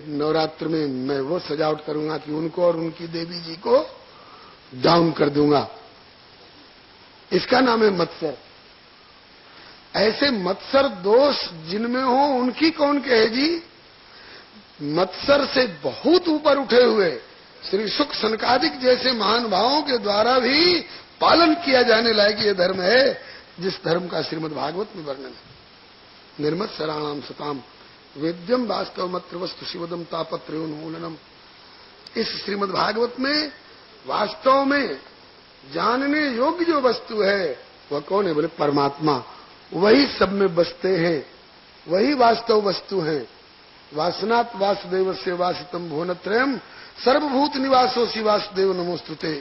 नवरात्र में मैं वो सजावट करूंगा कि उनको और उनकी देवी जी को डाउन कर दूंगा। इसका नाम है मत्सर। ऐसे मत्सर दोष जिनमें हो उनकी कौन कहे जी। मत्सर से बहुत ऊपर उठे हुए श्री शुक सनकादिक जैसे महान भावों के द्वारा भी पालन किया जाने लायक ये धर्म है, जिस धर्म का श्रीमद् भागवत में वर्णन है। निर्मत्सराणाम सताम वेद्यम वास्तव मत्र वस्तु शिवदम तापत्र्योन्मूलनम। इस श्रीमद् भागवत में वास्तव में जानने योग्य जो वस्तु है वह कौन है? बोले परमात्मा। वही सब में बसते हैं, वही वास्तव वस्तु है। वासनात् वासुदेवस्य वासितम भुवनत्रयम् सर्वभूत निवासोऽसि वासुदेव नमोस्तुते।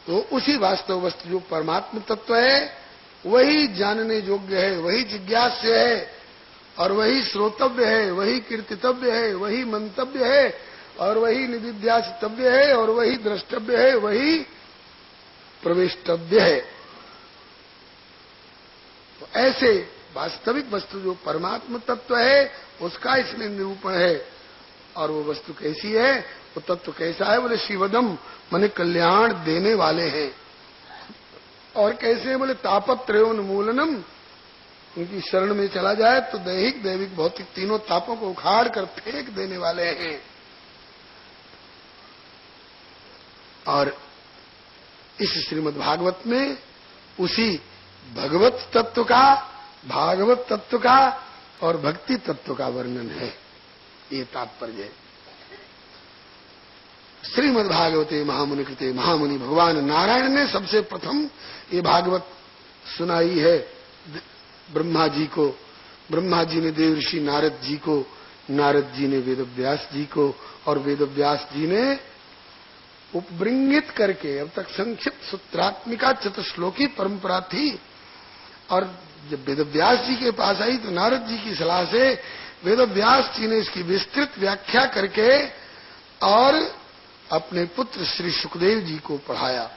तो उसी वास्तव वस्तु जो परमात्म तत्व है वही जानने योग्य है, वही जिज्ञास्य है और वही श्रोतव्य है, वही कीर्तितव्य है, वही मंतव्य है और वही निदिध्यासितव्य है और वही द्रष्टव्य है, वही प्रवेष्टव्य है। तो ऐसे वास्तविक वस्तु जो परमात्म तत्व है उसका इसमें निरूपण है। और वो वस्तु कैसी है, वो तत्व कैसा है? बोले शिवदम माने कल्याण देने वाले हैं। और कैसे हैं? बोले तापत्रयोन्मूलनम। उनकी शरण में चला जाए तो दैहिक दैविक भौतिक तीनों तापों को उखाड़ कर फेंक देने वाले हैं। और इस श्रीमद् भागवत में उसी भगवत तत्व का, भागवत तत्व का और भक्ति तत्व का वर्णन है। ये तात्पर्य है। श्रीमद् भागवते महामुनि कृते, महामुनि भगवान नारायण ने सबसे प्रथम ये भागवत सुनाई है ब्रह्मा जी को। ब्रह्मा जी ने देवर्षि नारद जी को, नारद जी ने वेदव्यास जी को और वेदव्यास जी ने उपबृंगित करके, अब तक संक्षिप्त सूत्रात्मिका चतुश्लोकी परंपरा थी। और जब वेदव्यास जी के पास आई तो नारद जी की सलाह से वेदव्यास जी ने इसकी विस्तृत व्याख्या करके और अपने पुत्र श्री सुखदेव जी को पढ़ाया।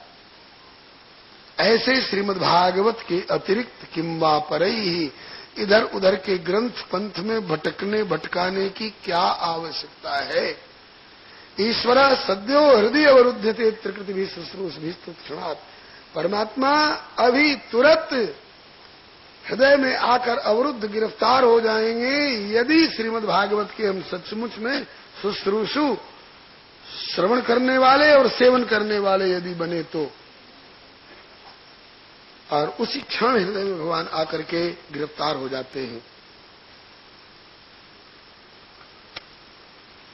ऐसे श्रीमद् भागवत के अतिरिक्त किंवा परई ही इधर उधर के ग्रंथ पंथ में भटकने भटकाने की क्या आवश्यकता है। ईश्वर सद्यो हृदय अवरुध्यते त्रिकृति भी शुश्रूष भी क्षणात्। परमात्मा अभी तुरंत हृदय में आकर अवरुद्ध गिरफ्तार हो जाएंगे यदि श्रीमद् भागवत के हम सचमुच में शुश्रूषु श्रवण करने वाले और सेवन करने वाले यदि बने तो। और उसी क्षण हृदय में भगवान आकर के गिरफ्तार हो जाते हैं।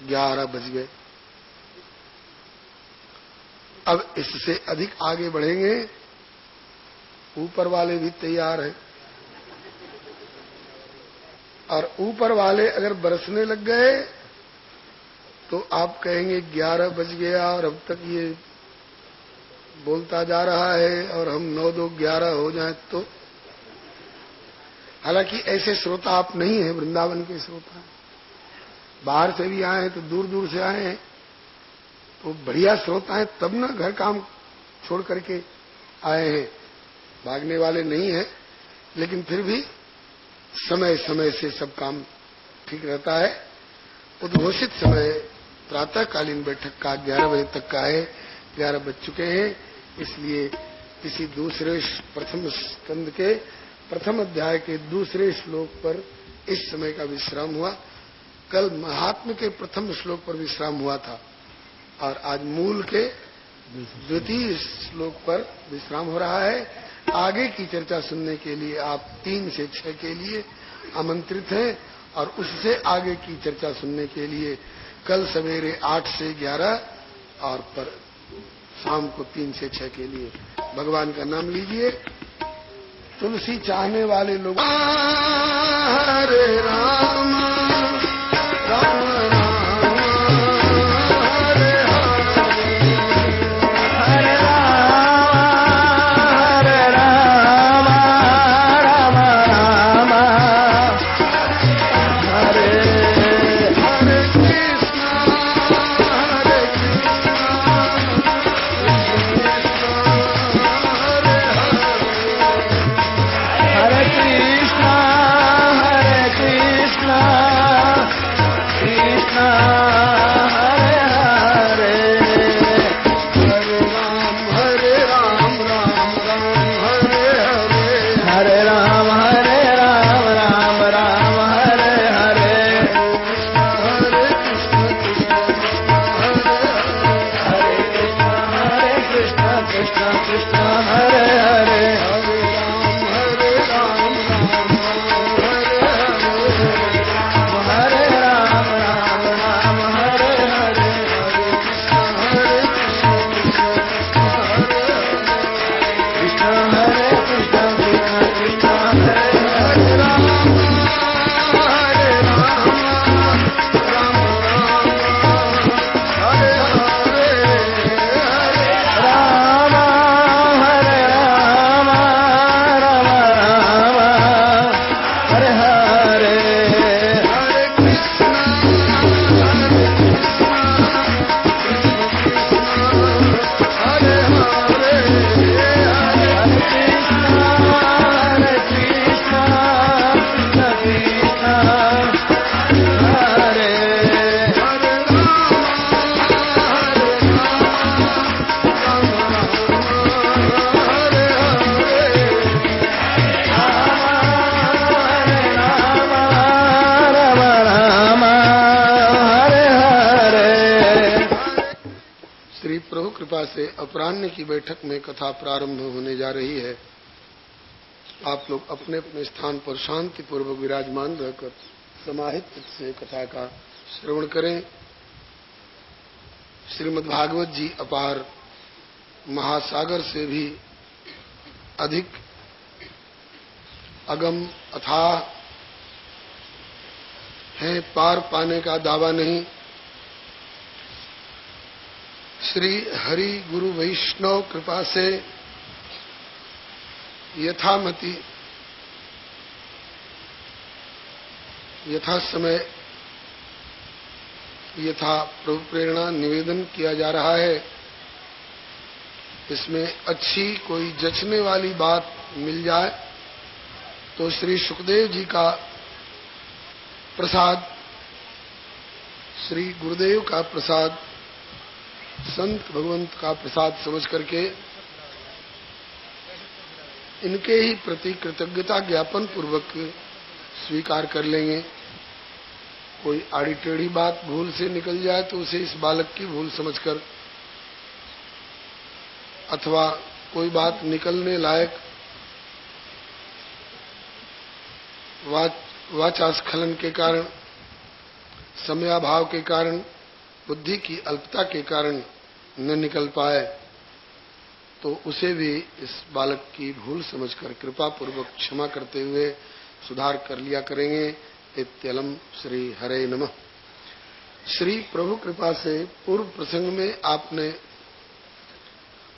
11 बज गए। अब इससे अधिक आगे बढ़ेंगे। ऊपर वाले भी तैयार हैं और ऊपर वाले अगर बरसने लग गए तो आप कहेंगे 11 बज गया और अब तक ये बोलता जा रहा है और हम 9-2-11 हो जाए तो। हालांकि ऐसे श्रोता आप नहीं हैं, वृंदावन के श्रोता, बाहर से भी आए हैं तो दूर दूर से आए हैं तो बढ़िया श्रोता है, तब ना घर काम छोड़ करके आए हैं, भागने वाले नहीं हैं। लेकिन फिर भी समय समय से सब काम ठीक रहता है। उद्घोषित समय प्रातःकालीन बैठक का 11 बजे तक का है। 11 बज चुके हैं, इसलिए किसी दूसरे प्रथम स्कंद के प्रथम अध्याय के दूसरे श्लोक पर इस समय का विश्राम हुआ। कल महात्म्य के प्रथम श्लोक पर विश्राम हुआ था और आज मूल के द्वितीय श्लोक पर विश्राम हो रहा है। आगे की चर्चा सुनने के लिए आप 3 से 6 के लिए आमंत्रित हैं और उससे आगे की चर्चा सुनने के लिए कल सवेरे 8 से 11 और पर शाम को 3 से 6 के लिए भगवान का नाम लीजिए। तुलसी चाहने वाले लोग हरे राम राम Hare Krishna से अपराह्न की बैठक में कथा प्रारंभ होने जा रही है। आप लोग अपने अपने स्थान पर शांति पूर्वक विराजमान रहकर समाहित से कथा का श्रवण करें। श्रीमद् भागवत जी अपार महासागर से भी अधिक अगम अथाह हैं, पार पाने का दावा नहीं। श्री हरि गुरु वैष्णव कृपा से यथामति यथा समय यथा प्रभु प्रेरणा निवेदन किया जा रहा है। इसमें अच्छी कोई जचने वाली बात मिल जाए तो श्री सुखदेव जी का प्रसाद, श्री गुरुदेव का प्रसाद, संत भगवंत का प्रसाद समझ करके इनके ही प्रति कृतज्ञता ज्ञापन पूर्वक स्वीकार कर लेंगे। कोई आड़ी टेढ़ी बात भूल से निकल जाए तो उसे इस बालक की भूल समझकर, अथवा कोई बात निकलने लायक वाचास्खलन के कारण, समयाभाव के कारण, बुद्धि की अल्पता के कारण न निकल पाए तो उसे भी इस बालक की भूल समझकर कृपा पूर्वक क्षमा करते हुए सुधार कर लिया करेंगे। इत्यलम श्री हरे नमः। श्री प्रभु कृपा से पूर्व प्रसंग में आपने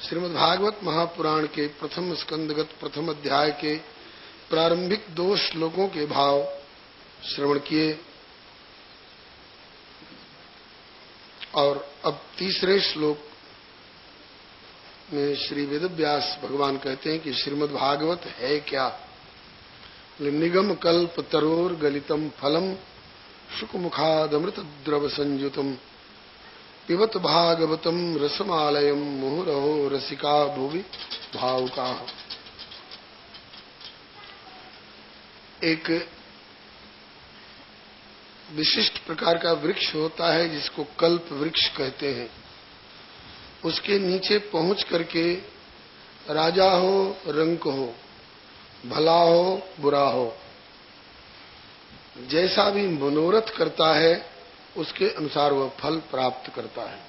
श्रीमद् भागवत महापुराण के प्रथम स्कंदगत प्रथम अध्याय के प्रारंभिक 2 श्लोकों के भाव श्रवण किए और अब तीसरे श्लोक में श्री वेदव्यास भगवान कहते हैं कि श्रीमद् भागवत है क्या? निगम कल्प तरोर गलितम फलम शुकमुखादमृत द्रव संयुतम पिबत भागवतम रसमालयम मुहुरहो रसिका भुवि भावुका। एक विशिष्ट प्रकार का वृक्ष होता है जिसको कल्प वृक्ष कहते हैं। उसके नीचे पहुंच करके राजा हो रंक हो, भला हो बुरा हो, जैसा भी मनोरथ करता है उसके अनुसार वह फल प्राप्त करता है।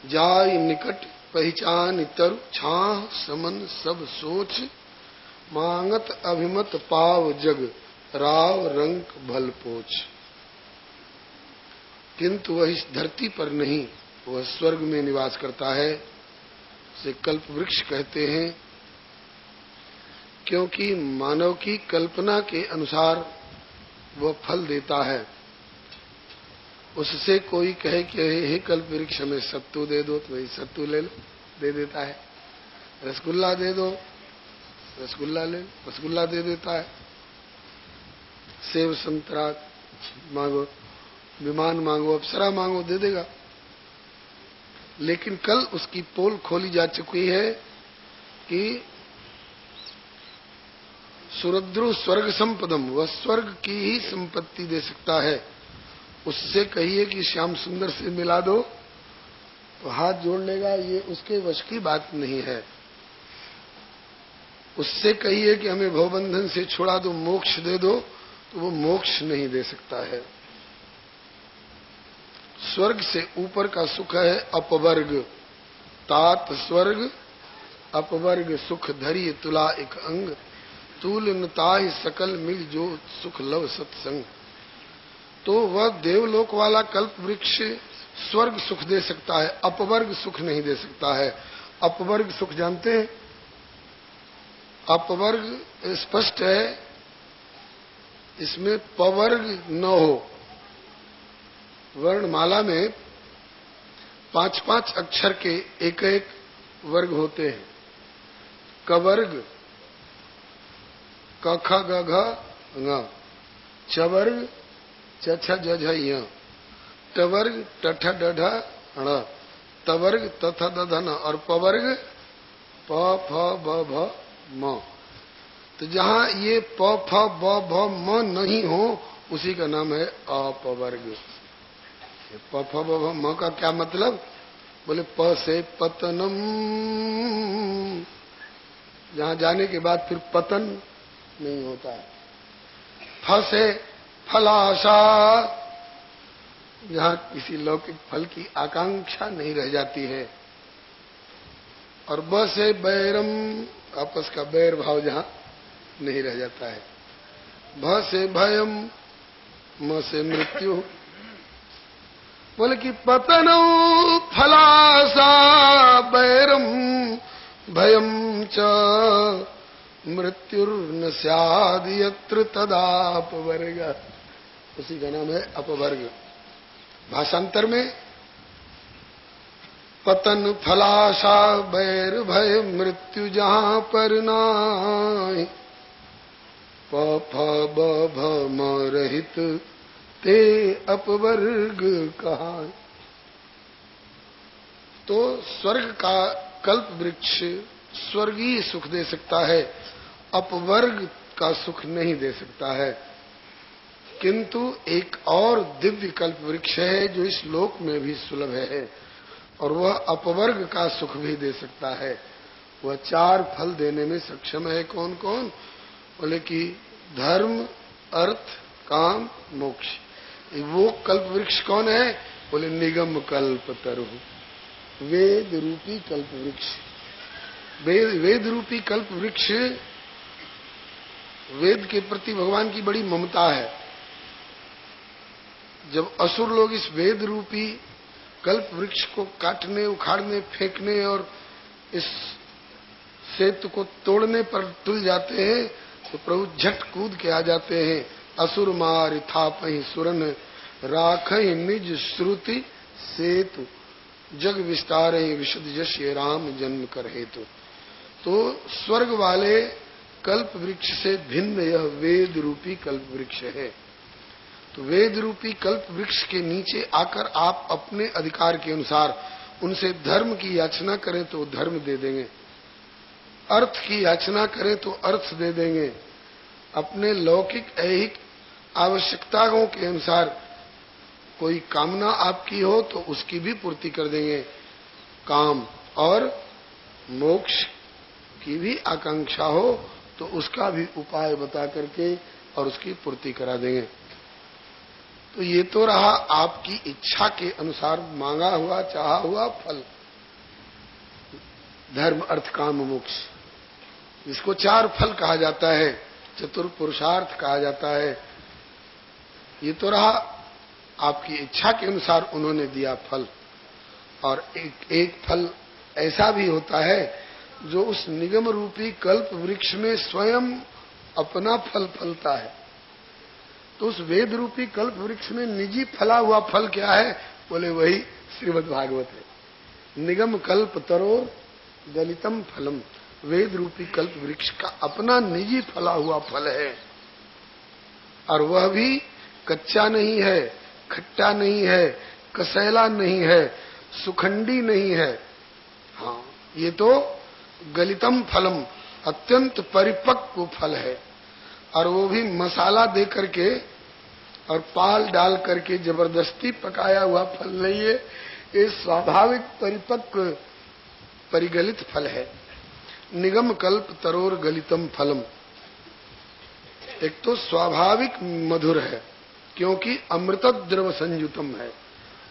जाय निकट पहचान तरु छाह समन सब सोच, मांगत अभिमत पाव जग राव रंक भल पोच। किंतु वह इस धरती पर नहीं, वह स्वर्ग में निवास करता है। उसे कल्प वृक्ष कहते हैं क्योंकि मानव की कल्पना के अनुसार वह फल देता है। उससे कोई कहे कि हे कल्प वृक्ष हमें सत्तू दे दो तो वही सत्तू ले लो, दे देता है। रसगुल्ला दे दो, रसगुल्ला ले, रसगुल्ला दे देता है। सेब संतरा मांगो, विमान मांगो, अप्सरा मांगो, दे देगा। लेकिन कल उसकी पोल खोली जा चुकी है कि सुरद्रु स्वर्ग संपदम, वह स्वर्ग की ही संपत्ति दे सकता है। उससे कहिए कि श्याम सुंदर से मिला दो तो हाथ जोड़ लेगा, ये उसके वश की बात नहीं है। उससे कहिए कि हमें भवबंधन से छुड़ा दो, मोक्ष दे दो, तो वो मोक्ष नहीं दे सकता है। स्वर्ग से ऊपर का सुख है अपवर्ग, तात स्वर्ग अपवर्ग सुख धरिय तुला एक अंग, तूल न ताहि सकल मिल जो सुख लव सत्संग। तो वह देवलोक वाला कल्प वृक्ष स्वर्ग सुख दे सकता है, अपवर्ग सुख नहीं दे सकता है। अपवर्ग सुख जानते हैं? अपवर्ग स्पष्ट है, इसमें पवर्ग न हो। वर्णमाला में 5-5 अक्षर के एक एक वर्ग होते हैं। कवर्ग क ख ग घ ङ, चवर्ग च छ ज झ य, टवर्ग ट ठ ड ढ ण, तवर्ग त थ द ध न और पवर्ग प फ ब भ म। तो जहाँ ये प फ ब भ म नहीं हो उसी का नाम है अपवर्ग। प फ ब भ म का क्या मतलब? बोले प से पतनम, जहाँ जाने के बाद फिर पतन नहीं होता है। फ से फलाशा, जहाँ किसी लौकिक फल की आकांक्षा नहीं रह जाती है। और ब से बैरम, आपस का बैर भाव जहाँ नहीं रह जाता है। भ से भयम, म से मृत्यु। बोले कि पतनो फलासा बैरम भयम च मृत्युर्न स्याद यत्र तदापवर्ग, उसी का नाम है अपवर्ग। भाषांतर में पतन फलाशा बैर भय मृत्यु जहाँ पर नाहि, प फ ब भ म रहित ते अपवर्ग कहा। तो स्वर्ग का कल्प वृक्ष स्वर्गीय सुख दे सकता है, अपवर्ग का सुख नहीं दे सकता है। किंतु एक और दिव्य कल्प वृक्ष है जो इस लोक में भी सुलभ है, और वह अपवर्ग का सुख भी दे सकता है। वह 4 फल देने में सक्षम है। कौन कौन? बोले कि धर्म, अर्थ, काम, मोक्ष। वो कल्प वृक्ष कौन है? बोले निगम कल्प तरु, वेद रूपी कल्प वृक्ष। वेद रूपी कल्प वृक्ष, वेद के प्रति भगवान की बड़ी ममता है। जब असुर लोग इस वेद रूपी कल्प वृक्ष को काटने, उखाड़ने, फेंकने और इस सेतु को तोड़ने पर तुल जाते हैं, तो प्रभु झट कूद के आ जाते हैं। असुर मार थापहि सुरन, राखहि निज श्रुति सेतु, जग विस्तारहि विशुद्ध यश ये राम जन्म कर हेतु। तो स्वर्ग वाले कल्प वृक्ष से भिन्न यह वेद रूपी कल्प वृक्ष है। तो वेद रूपी कल्प वृक्ष के नीचे आकर आप अपने अधिकार के अनुसार उनसे धर्म की याचना करें तो धर्म दे देंगे, अर्थ की याचना करें तो अर्थ दे देंगे, अपने लौकिक ऐहिक आवश्यकताओं के अनुसार कोई कामना आपकी हो तो उसकी भी पूर्ति कर देंगे, काम और मोक्ष की भी आकांक्षा हो तो उसका भी उपाय बता करके और उसकी पूर्ति करा देंगे। तो ये तो रहा आपकी इच्छा के अनुसार मांगा हुआ, चाहा हुआ फल, धर्म, अर्थ, काम, मोक्ष, जिसको 4 फल कहा जाता है, चतुर्पुरुषार्थ कहा जाता है। ये तो रहा आपकी इच्छा के अनुसार उन्होंने दिया फल। और एक फल ऐसा भी होता है जो उस निगम रूपी कल्प वृक्ष में स्वयं अपना फल फलता है। तो उस वेद रूपी कल्प वृक्ष में निजी फला हुआ फल क्या है? बोले वही श्रीमद् भागवत है। निगम कल्प तरोर गलितम फलम, वेद रूपी कल्प वृक्ष का अपना निजी फला हुआ फल है, और वह भी कच्चा नहीं है, खट्टा नहीं है, कसैला नहीं है, सुखंडी नहीं है। हाँ, ये तो गलितम फलम, अत्यंत परिपक्व फल है। और वो भी मसाला दे करके और पाल डाल करके जबरदस्ती पकाया हुआ फल नहीं है, ये स्वाभाविक परिपक्व परिगलित फल है। निगम कल्प तरोर गलितम फलम, एक तो स्वाभाविक मधुर है क्योंकि अमृत द्रव संयुतम है।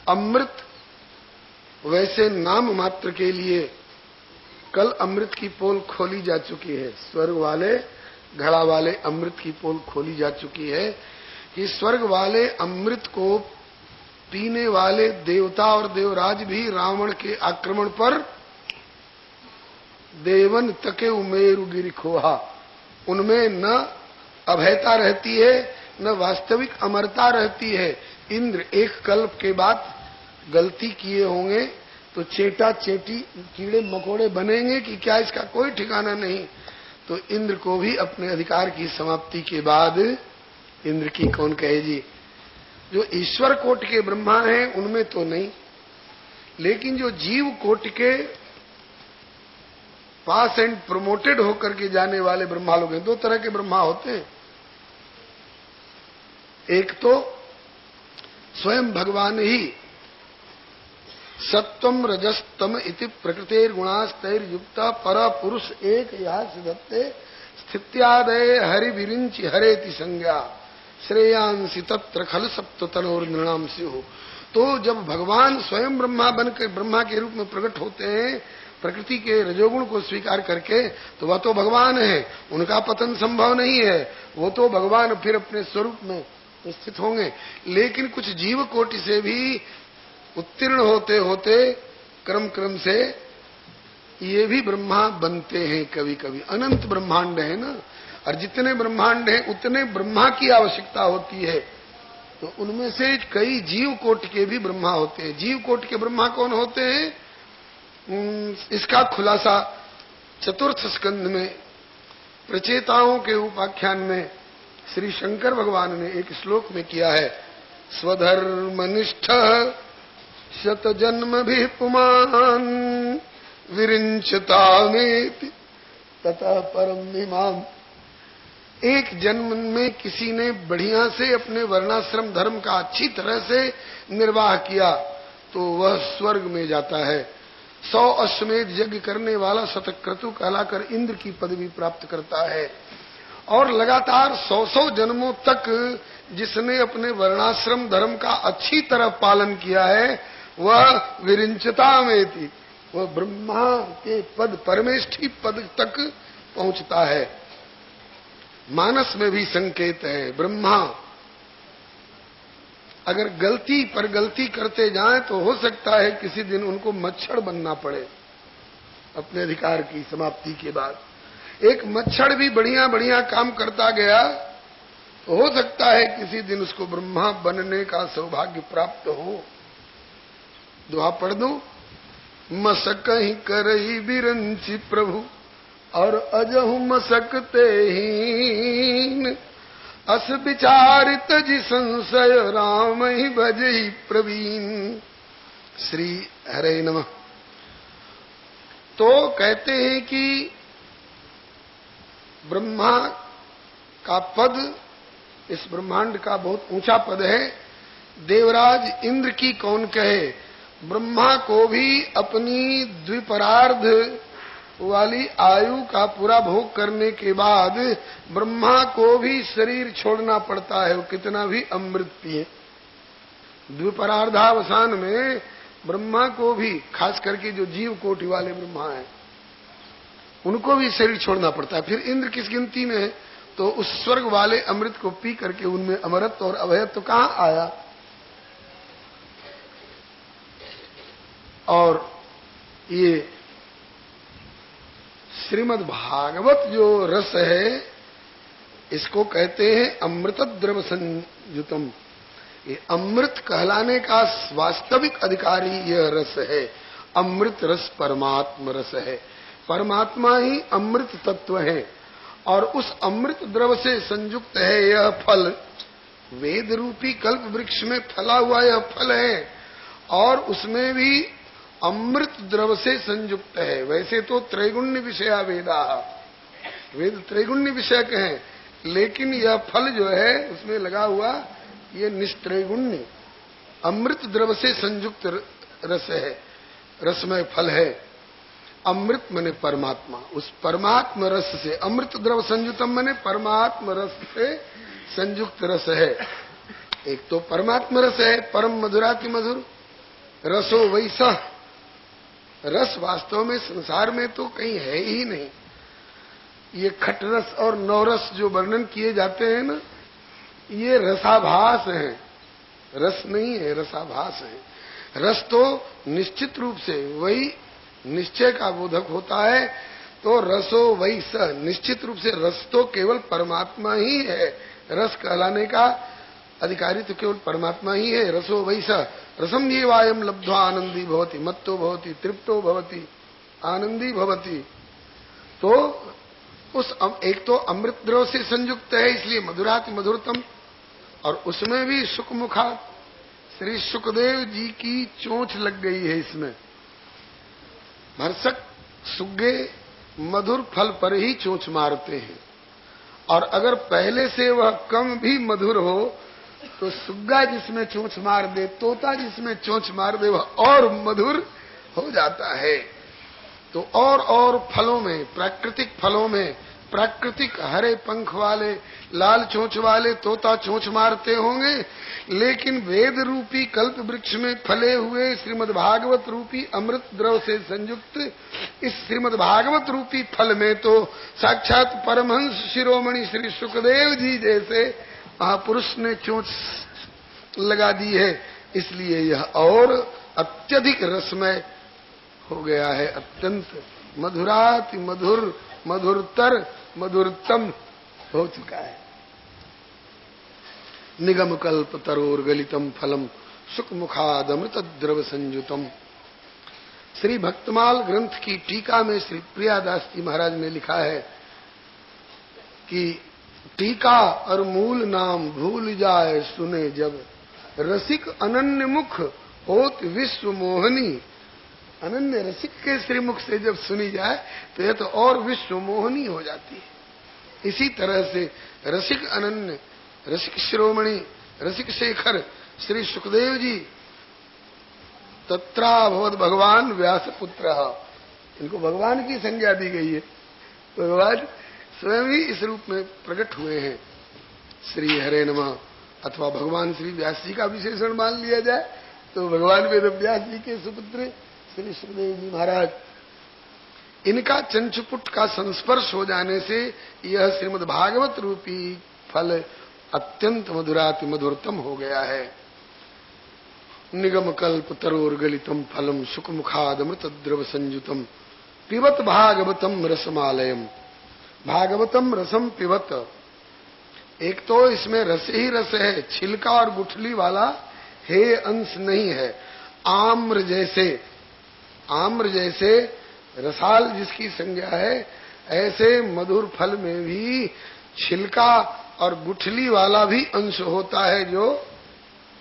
अमृत वैसे नाम मात्र के लिए कल अमृत की पोल खोली जा चुकी है, स्वर्ग वाले घड़ा वाले अमृत की पोल खोली जा चुकी है कि स्वर्ग वाले अमृत को पीने वाले देवता और देवराज भी रावण के आक्रमण पर देवन तके उमेरु गिरि खोहा, उनमें न अभयता रहती है न वास्तविक अमरता रहती है। इंद्र एक कल्प के बाद गलती किए होंगे तो चेटा चेटी कीड़े मकोड़े बनेंगे कि क्या, इसका कोई ठिकाना नहीं। तो इंद्र को भी अपने अधिकार की समाप्ति के बाद इंद्र की कौन कहे जी। जो ईश्वर कोटि के ब्रह्मा हैं उनमें तो नहीं, लेकिन जो जीव कोटि के पास एंड प्रमोटेड होकर के जाने वाले ब्रह्मा लोग हैं। दो तरह के ब्रह्मा होते हैं, एक तो स्वयं भगवान ही सत्वम रजस्तम इति प्रकृतेर गुणास्तैर युक्ता पर पुरुष एक यहा सिद्धते स्थित्यादय हरि विरिंचि हरेति संज्ञा श्रेयांसी तत्र खल सप्त तनोर नृणाम स्युः। तो जब भगवान स्वयं ब्रह्मा बनकर ब्रह्मा के रूप में प्रकट होते हैं प्रकृति के रजोगुण को स्वीकार करके, तो वह तो भगवान है, उनका पतन संभव नहीं है, वो तो भगवान फिर अपने स्वरूप में स्थित होंगे। लेकिन कुछ जीव कोटि से भी उत्तीर्ण होते होते क्रम क्रम से ये भी ब्रह्मा बनते हैं कभी कभी। अनंत ब्रह्मांड है ना, और जितने ब्रह्मांड हैं उतने ब्रह्मा की आवश्यकता होती है। तो उनमें से कई जीव कोटि के भी ब्रह्मा होते हैं। जीव कोटि के ब्रह्मा कौन होते हैं, इसका खुलासा चतुर्थ स्कंध में प्रचेताओं के उपाख्यान में श्री शंकर भगवान ने एक श्लोक में किया है। स्वधर्मनिष्ठ शत जन्म भी पुमान विरिंचतामेति तथा परम इमाम। एक जन्म में किसी ने बढ़िया से अपने वर्णाश्रम धर्म का अच्छी तरह से निर्वाह किया तो वह स्वर्ग में जाता है। 100 अश्वमेध यज्ञ करने वाला शतक्रतु कहलाकर इंद्र की पदवी प्राप्त करता है। और लगातार 100 जन्मों तक जिसने अपने वर्णाश्रम धर्म का अच्छी तरह पालन किया है वह विरिंचता में थी, वह ब्रह्मा के पद परमेष्ठी पद तक पहुंचता है। मानस में भी संकेत है, ब्रह्मा अगर गलती पर गलती करते जाएं तो हो सकता है किसी दिन उनको मच्छर बनना पड़े अपने अधिकार की समाप्ति के बाद। एक मच्छर भी बढ़िया बढ़िया काम करता गया तो हो सकता है किसी दिन उसको ब्रह्मा बनने का सौभाग्य प्राप्त हो। दुआ पढ़ दो। मसक ही करही बिरंची प्रभु और अजहु मसकते हीन अस विचारित जी संशय राम ही भजहि प्रवीण। श्री हरे नमः। तो कहते हैं कि ब्रह्मा का पद इस ब्रह्मांड का बहुत ऊंचा पद है। देवराज इंद्र की कौन कहे, ब्रह्मा को भी अपनी द्विपरार्ध वाली आयु का पूरा भोग करने के बाद ब्रह्मा को भी शरीर छोड़ना पड़ता है, वो कितना भी अमृत पिए। द्विपरार्धावसान में ब्रह्मा को भी, खास करके जो जीव कोटि वाले ब्रह्मा हैं उनको भी शरीर छोड़ना पड़ता है। फिर इंद्र किस गिनती में है, तो उस स्वर्ग वाले अमृत को पी करके उनमें अमरत्व और अभयत्व कहां आया। और ये श्रीमद् भागवत जो रस है इसको कहते हैं अमृत द्रव संयुतम। ये अमृत कहलाने का वास्तविक अधिकारी यह रस है। अमृत रस परमात्मा रस है, परमात्मा ही अमृत तत्व है और उस अमृत द्रव से संयुक्त है यह फल वेद रूपी कल्प वृक्ष में फला हुआ यह फल है और उसमें भी अमृत द्रव से संयुक्त है। वैसे तो त्रैगुण्य विषया वेदा, वेद त्रैगुण्य विषयक हैं, लेकिन यह फल जो है उसमें लगा हुआ ये निस्त्रैगुण्य अमृत द्रव से संयुक्त रस है, रसमय फल है। अमृत मने परमात्मा, उस परमात्मा रस से, अमृत द्रव संयुतम मने परमात्मा रस से संयुक्त रस है। एक तो परमात्मा रस है, परम मधुराति मधुर रसो वैसा। रस वास्तव में संसार में तो कहीं है ही नहीं। ये खट रस और नवरस जो वर्णन किए जाते हैं ना, ये रसाभास है, रस नहीं है, रसाभास है। रस तो निश्चित रूप से वही निश्चय का बोधक होता है। तो रसो वैस, निश्चित रूप से रस तो केवल परमात्मा ही है। रस कहलाने का अधिकारी तो केवल परमात्मा ही है। रसो वैस रसम ये वायम लब्ध्वा आनंदी भवति, मत्तो भवति, तृप्तो भवति, आनंदी भवति। तो उस एक तो अमृत द्रव से संयुक्त है, इसलिए मधुराति मधुरतम, और उसमें भी सुखमुखा श्री सुखदेव जी की चोंच लग गई है। इसमें भरसक सुग्गे मधुर फल पर ही चोंच मारते हैं, और अगर पहले से वह कम भी मधुर हो तो सुग्गा जिसमें चोंच मार दे, तोता जिसमें चोंच मार दे, वह और मधुर हो जाता है। तो और फलों में, प्राकृतिक फलों में, प्राकृतिक हरे पंख वाले लाल चोंच वाले तोता चोंच मारते होंगे, लेकिन वेद रूपी कल्प वृक्ष में फले हुए श्रीमद् भागवत रूपी अमृत द्रव से संयुक्त इस श्रीमद् भागवत रूपी फल में तो साक्षात परमहंस शिरोमणि श्री सुखदेव जी जैसे महापुरुष ने चोंच लगा दी है। इसलिए यह और अत्यधिक रसमय हो गया है, अत्यंत मधुराति मधुर, मधुरतर मधुरतम हो चुका है। निगम कल्प तरोर गलितम फलम सुख मुखाद अमृत द्रव संयुतम। श्री भक्तमाल ग्रंथ की टीका में श्री प्रियादास जी महाराज ने लिखा है कि टीका और मूल नाम भूल जाए सुने जब, रसिक अनन्य मुख होत विश्व मोहनी। अनन्य रसिक के श्रीमुख से जब सुनी जाए तो यह तो और विश्व मोहनी हो जाती है। इसी तरह से रसिक अनन्य, रसिक शिरोमणि, रसिक शेखर श्री सुखदेव जी तत्राभवत भगवान व्यास पुत्र, इनको भगवान की संज्ञा दी गई है। भगवान स्वयं ही इस रूप में प्रकट हुए हैं। श्री हरे नमः, अथवा भगवान श्री व्यास जी का विशेषण मान लिया जाए तो भगवान वेद व्यास जी के सुपुत्र श्री सुखदेव जी महाराज, इनका चंचुपुट का संस्पर्श हो जाने से यह श्रीमद् भागवत रूपी फल अत्यंत मधुराति मधुरतम हो गया है। निगम कल्प तरोर गलितम फलम सुख मुखाद अमृत द्रव संयुतम पिबत भागवतम रसमालयम। भागवतम रसम पिबत, एक तो इसमें रस ही रस है, छिलका और गुठली वाला हे अंश नहीं है। आम्र जैसे, आम्र जैसे रसाल जिसकी संज्ञा है, ऐसे मधुर फल में भी छिलका और गुठली वाला भी अंश होता है जो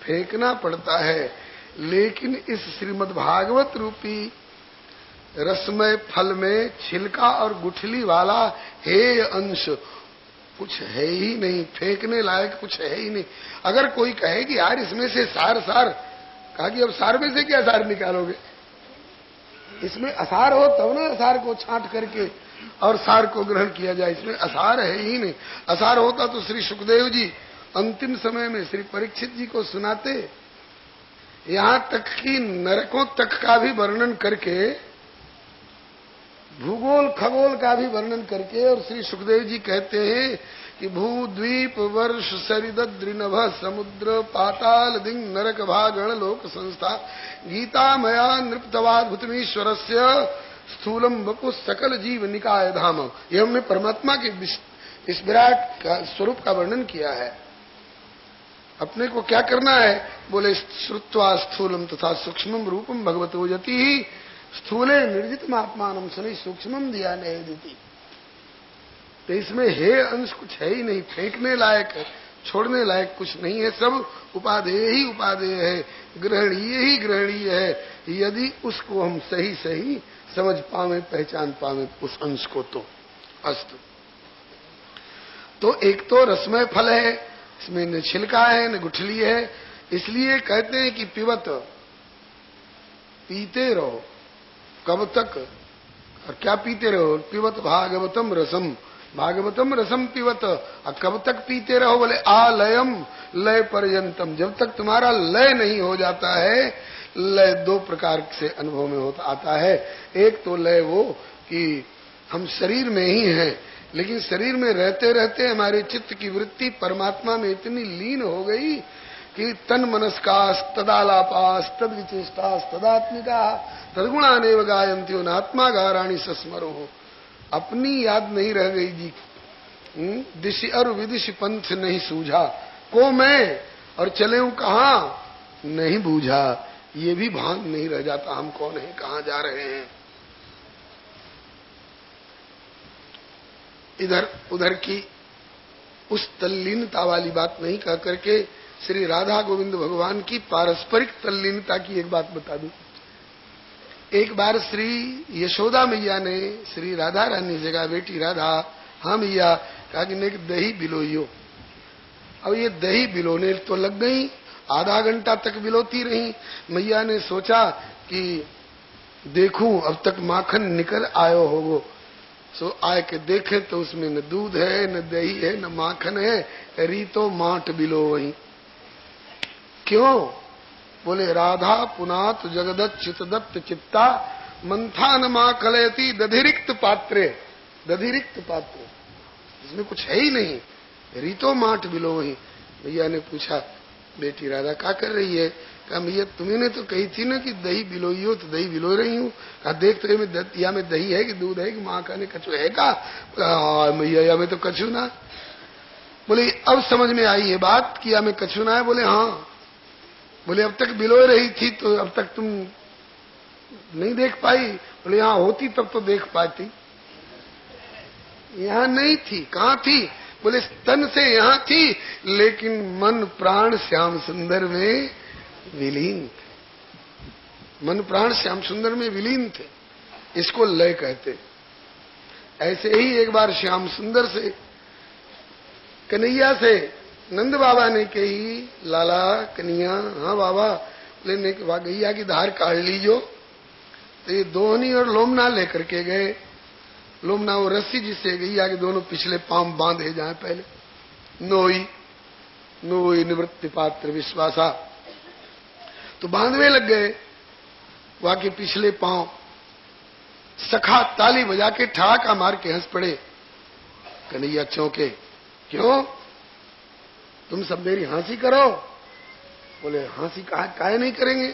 फेंकना पड़ता है। लेकिन इस श्रीमद् भागवत रूपी रसमय फल में छिलका और गुठली वाला हे अंश कुछ है ही नहीं, फेंकने लायक कुछ है ही नहीं। अगर कोई कहे कि यार इसमें से सार सार, कहा कि अब सार में से क्या सार निकालोगे, इसमें असार हो तब ना असार को छांट करके और सार को ग्रहण किया जाए। इसमें असार है ही नहीं। असार होता तो श्री सुखदेव जी अंतिम समय में श्री परीक्षित जी को सुनाते। यहाँ तक कि नरकों तक का भी वर्णन करके, भूगोल खगोल का भी वर्णन करके, और श्री सुखदेव जी कहते हैं कि भूद्वीप वर्ष सरिद्रिनभ समुद्र पाताल दिंग नरक भागण लोक संस्था गीता मया नृप्तवाद्भुतमीश्वरस्य स्थूलम वपु सकल जीव निकाय धाम। ये हमने परमात्मा के इस विराट का स्वरूप का वर्णन किया है। अपने को क्या करना है, बोले श्रुत्वा स्थूलम तथा सूक्ष्मम रूपम भगवतो यति ही स्थूले निर्जित आत्मानम सुनी सूक्ष्मम दिया नहीं देती। तो इसमें हे अंश कुछ है ही नहीं, फेंकने लायक है छोड़ने लायक कुछ नहीं है, सब उपादेय ही उपादेय है, ग्रहणीय ही ग्रहणीय है, यदि उसको हम सही सही समझ पावे, पहचान पावे उस अंश को। तो अस्तु। तो एक तो रसमय फल है, इसमें न छिलका है न गुठली है, इसलिए कहते हैं कि पिबत, पीते रहो। कब तक और क्या पीते रहो? पिबत भागवतम रसम, भागवतम रसम पिबत। और कब तक पीते रहो? बोले आलयम लय पर्यंतम, जब तक तुम्हारा लय नहीं हो जाता है। लय दो प्रकार से अनुभव में होता आता है। एक तो लय वो कि हम शरीर में ही हैं, लेकिन शरीर में रहते रहते हमारे चित्त की वृत्ति परमात्मा में इतनी लीन हो गई कि तन मनस्कास तदालापास तद विचेष्टास तदात्मिका तदगुणानेव गायन्त्यो नात्मा गाराणी सस्मरो। अपनी याद नहीं रह गई जी। दिशि और विदिश पंथ नहीं सूझा, को मैं और चले हूं कहां नहीं बूझा। ये भी भान नहीं रह जाता हम कौन है, कहां जा रहे हैं। इधर उधर की उस तल्लीनता वाली बात नहीं कह करके श्री राधा गोविंद भगवान की पारस्परिक तल्लीनता की एक बात बता दूं। एक बार श्री यशोदा मैया ने श्री राधा रानी से कहा, बेटी राधा, हाँ मैया, कहा कि एक दही बिलोइयो। अब ये दही बिलोने तो लग गई, आधा घंटा तक बिलोती रही। मैया ने सोचा कि देखूं अब तक माखन निकल आयो होगो। सो आए के देखे तो उसमें न दूध है, न दही है, न माखन है, रीतो माट बिलो वही। क्यों? बोले राधा पुनात जगदत् चितदत्त चित्ता मंथान मां कलयती दधिरिक्त पात्रे, दधिरिक्त पात्र, इसमें कुछ है ही नहीं, रीतो माट बिलो वही। भैया ने पूछा, बेटी राधा क्या कर रही है? कहा भैया तुम्हें तो कही थी ना कि दही बिलोइयो, तो दही बिलो रही हूँ। कहा देख तो में दही है कि दूध है कि माँ का ने कछु है का? भैया या में तो कछु ना। बोले अब समझ में आई ये बात कि या में कछु ना है? बोले हाँ। बोले अब तक बिलो रही थी तो अब तक तुम नहीं देख पाई? बोले यहाँ होती तब तो देख पाती, यहाँ नहीं थी। कहाँ थी? बोले स्तन से यहाँ थी, लेकिन मन प्राण श्याम सुंदर में विलीन थे। मन प्राण श्याम सुंदर में विलीन थे, इसको लय कहते। ऐसे ही एक बार श्याम सुंदर से कन्हैया से नंद बाबा ने कही, लाला कन्हैया, हाँ बाबा। बोले गैया की धार काढ़ लीजो। तो ये दोहनी और लोमना लेकर के गए। लोमना वो रस्सी जिससे गैया के दोनों पिछले पांव बांधे जाए पहले। नोई नोई निवृत्ति पात्र विश्वासा, तो बांधवे लग गए वहां के पिछले पांव। सखा ताली बजा के ठहाका मार के हंस पड़े। कन्हैया चौंके, क्यों तुम सब मेरी हंसी करो? बोले हंसी काहे नहीं करेंगे?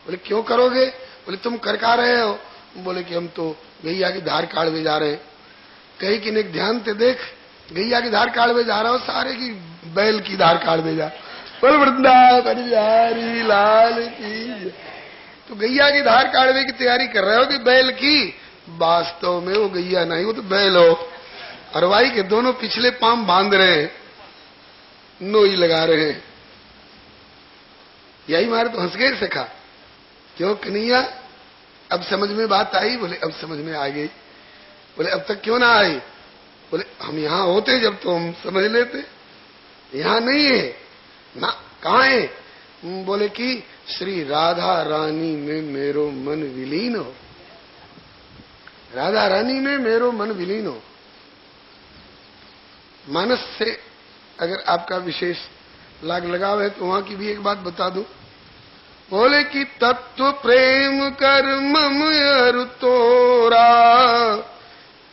बोले क्यों करोगे? बोले तुम कर का रहे हो? बोले कि हम तो गैया की धार काढ़वे जा रहे हैं। कहीं कि एक ध्यान से देख, गैया की धार काढ़वे जा रहा हो, सारे की बैल की धार काढ़वे जा। बोल वृंदावन बिहारी लाल की। तो गैया की धार काढ़वे की तैयारी कर रहे हो कि बैल की? वास्तव में वो गैया नहीं, वो तो बैल हो। अरवाई के दोनों पिछले पांव बांध रहे हैं, नोई लगा रहे हैं। यही मारे तो हंस गए सखा। क्यों कन्हैया, अब समझ में बात आई? बोले अब समझ में आ गई। बोले अब तक क्यों ना आई? बोले हम यहाँ होते जब तो हम समझ लेते, यहाँ नहीं है ना। कहाँ है? बोले कि श्री राधा रानी में मेरो मन विलीन हो, राधा रानी में मेरो मन विलीन हो। मानस से अगर आपका विशेष लाग लगाव है तो वहां की भी एक बात बता दूं। बोले कि तत्व प्रेम कर मम अरु तोरा,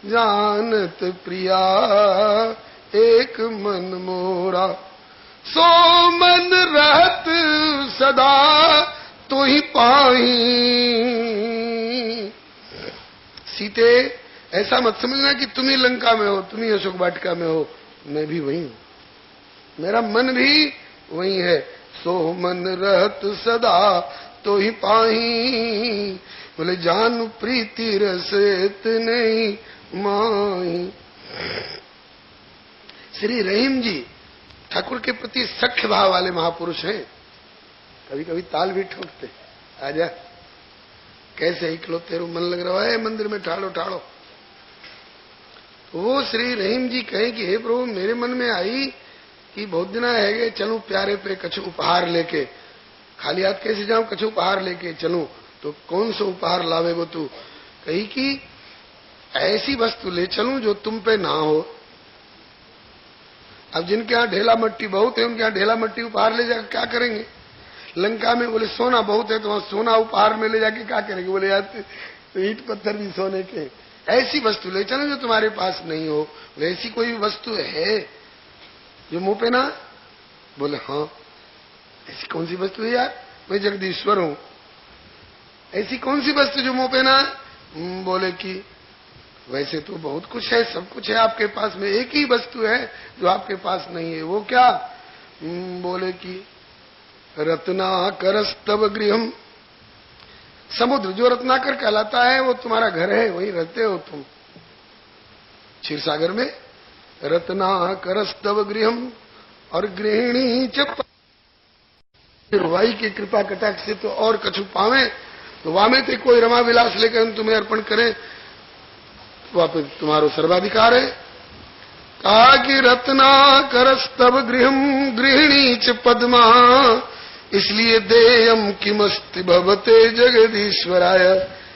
जानत प्रिया एक मन मोरा। सो मन रहत सदा तो ही पाही। सीते ऐसा मत समझना कि तुम ही लंका में हो, तुम ही अशोक वाटिका में हो, मैं भी वही हूं, मेरा मन भी वही है। सो मन रहत सदा तो ही पाही। बोले जान प्रीति रसत नहीं माही। श्री रहीम जी ठाकुर के प्रति सख्य भाव वाले महापुरुष हैं। कभी कभी ताल भी ठोकते, आजा कैसे इकलो तेरो मन लग रहा है मंदिर में, ठाड़ो ठाड़ो। वो श्री रहीम जी कहे कि हे प्रभु मेरे मन में आई कि बहुत दिन है गए, चलूं प्यारे पे कछु उपहार लेके, खाली हाथ कैसे जाऊं, कछु उपहार लेके चलूं। तो कौन सा उपहार लावेगो तू? कही कि ऐसी वस्तु ले चलूं जो तुम पे ना हो। अब जिनके यहाँ ढेला मट्टी बहुत है, उनके यहाँ ढेला मट्टी उपहार ले जाकर क्या करेंगे? लंका में बोले सोना बहुत है, तो वहां सोना उपहार में ले जाके क्या करेंगे? बोले यार तो ईंट पत्थर भी सोने के। ऐसी वस्तु ले चलो जो तुम्हारे पास नहीं हो। ऐसी कोई वस्तु है जो मुंह पे ना? बोले हाँ। ऐसी कौन सी वस्तु है यार? मैं जगदीश्वर हूं। ऐसी कौन सी वस्तु जो मुंह पे ना? बोले कि वैसे तो बहुत कुछ है, सब कुछ है आपके पास में, एक ही वस्तु है जो आपके पास नहीं है। वो क्या? बोले कि रत्नाकरस्तव गृहम। समुद्र जो रत्नाकर कहलाता है वो तुम्हारा घर है, वहीं रहते हो तुम क्षीर सागर में। रत्नाकरस्तव गृहम और गृहिणी च वाई की कृपा कटाक्ष से तो और कछु पावे तो वामे ते कोई रमा विलास लेकर तुम्हें अर्पण करें, वहां पर तुम्हारो सर्वाधिकार है। कहा कि रत्नाकरस्तव गृहम गृहिणी च पद्मा, इसलिए देयम किमस्ति भवते जगदीश्वराय।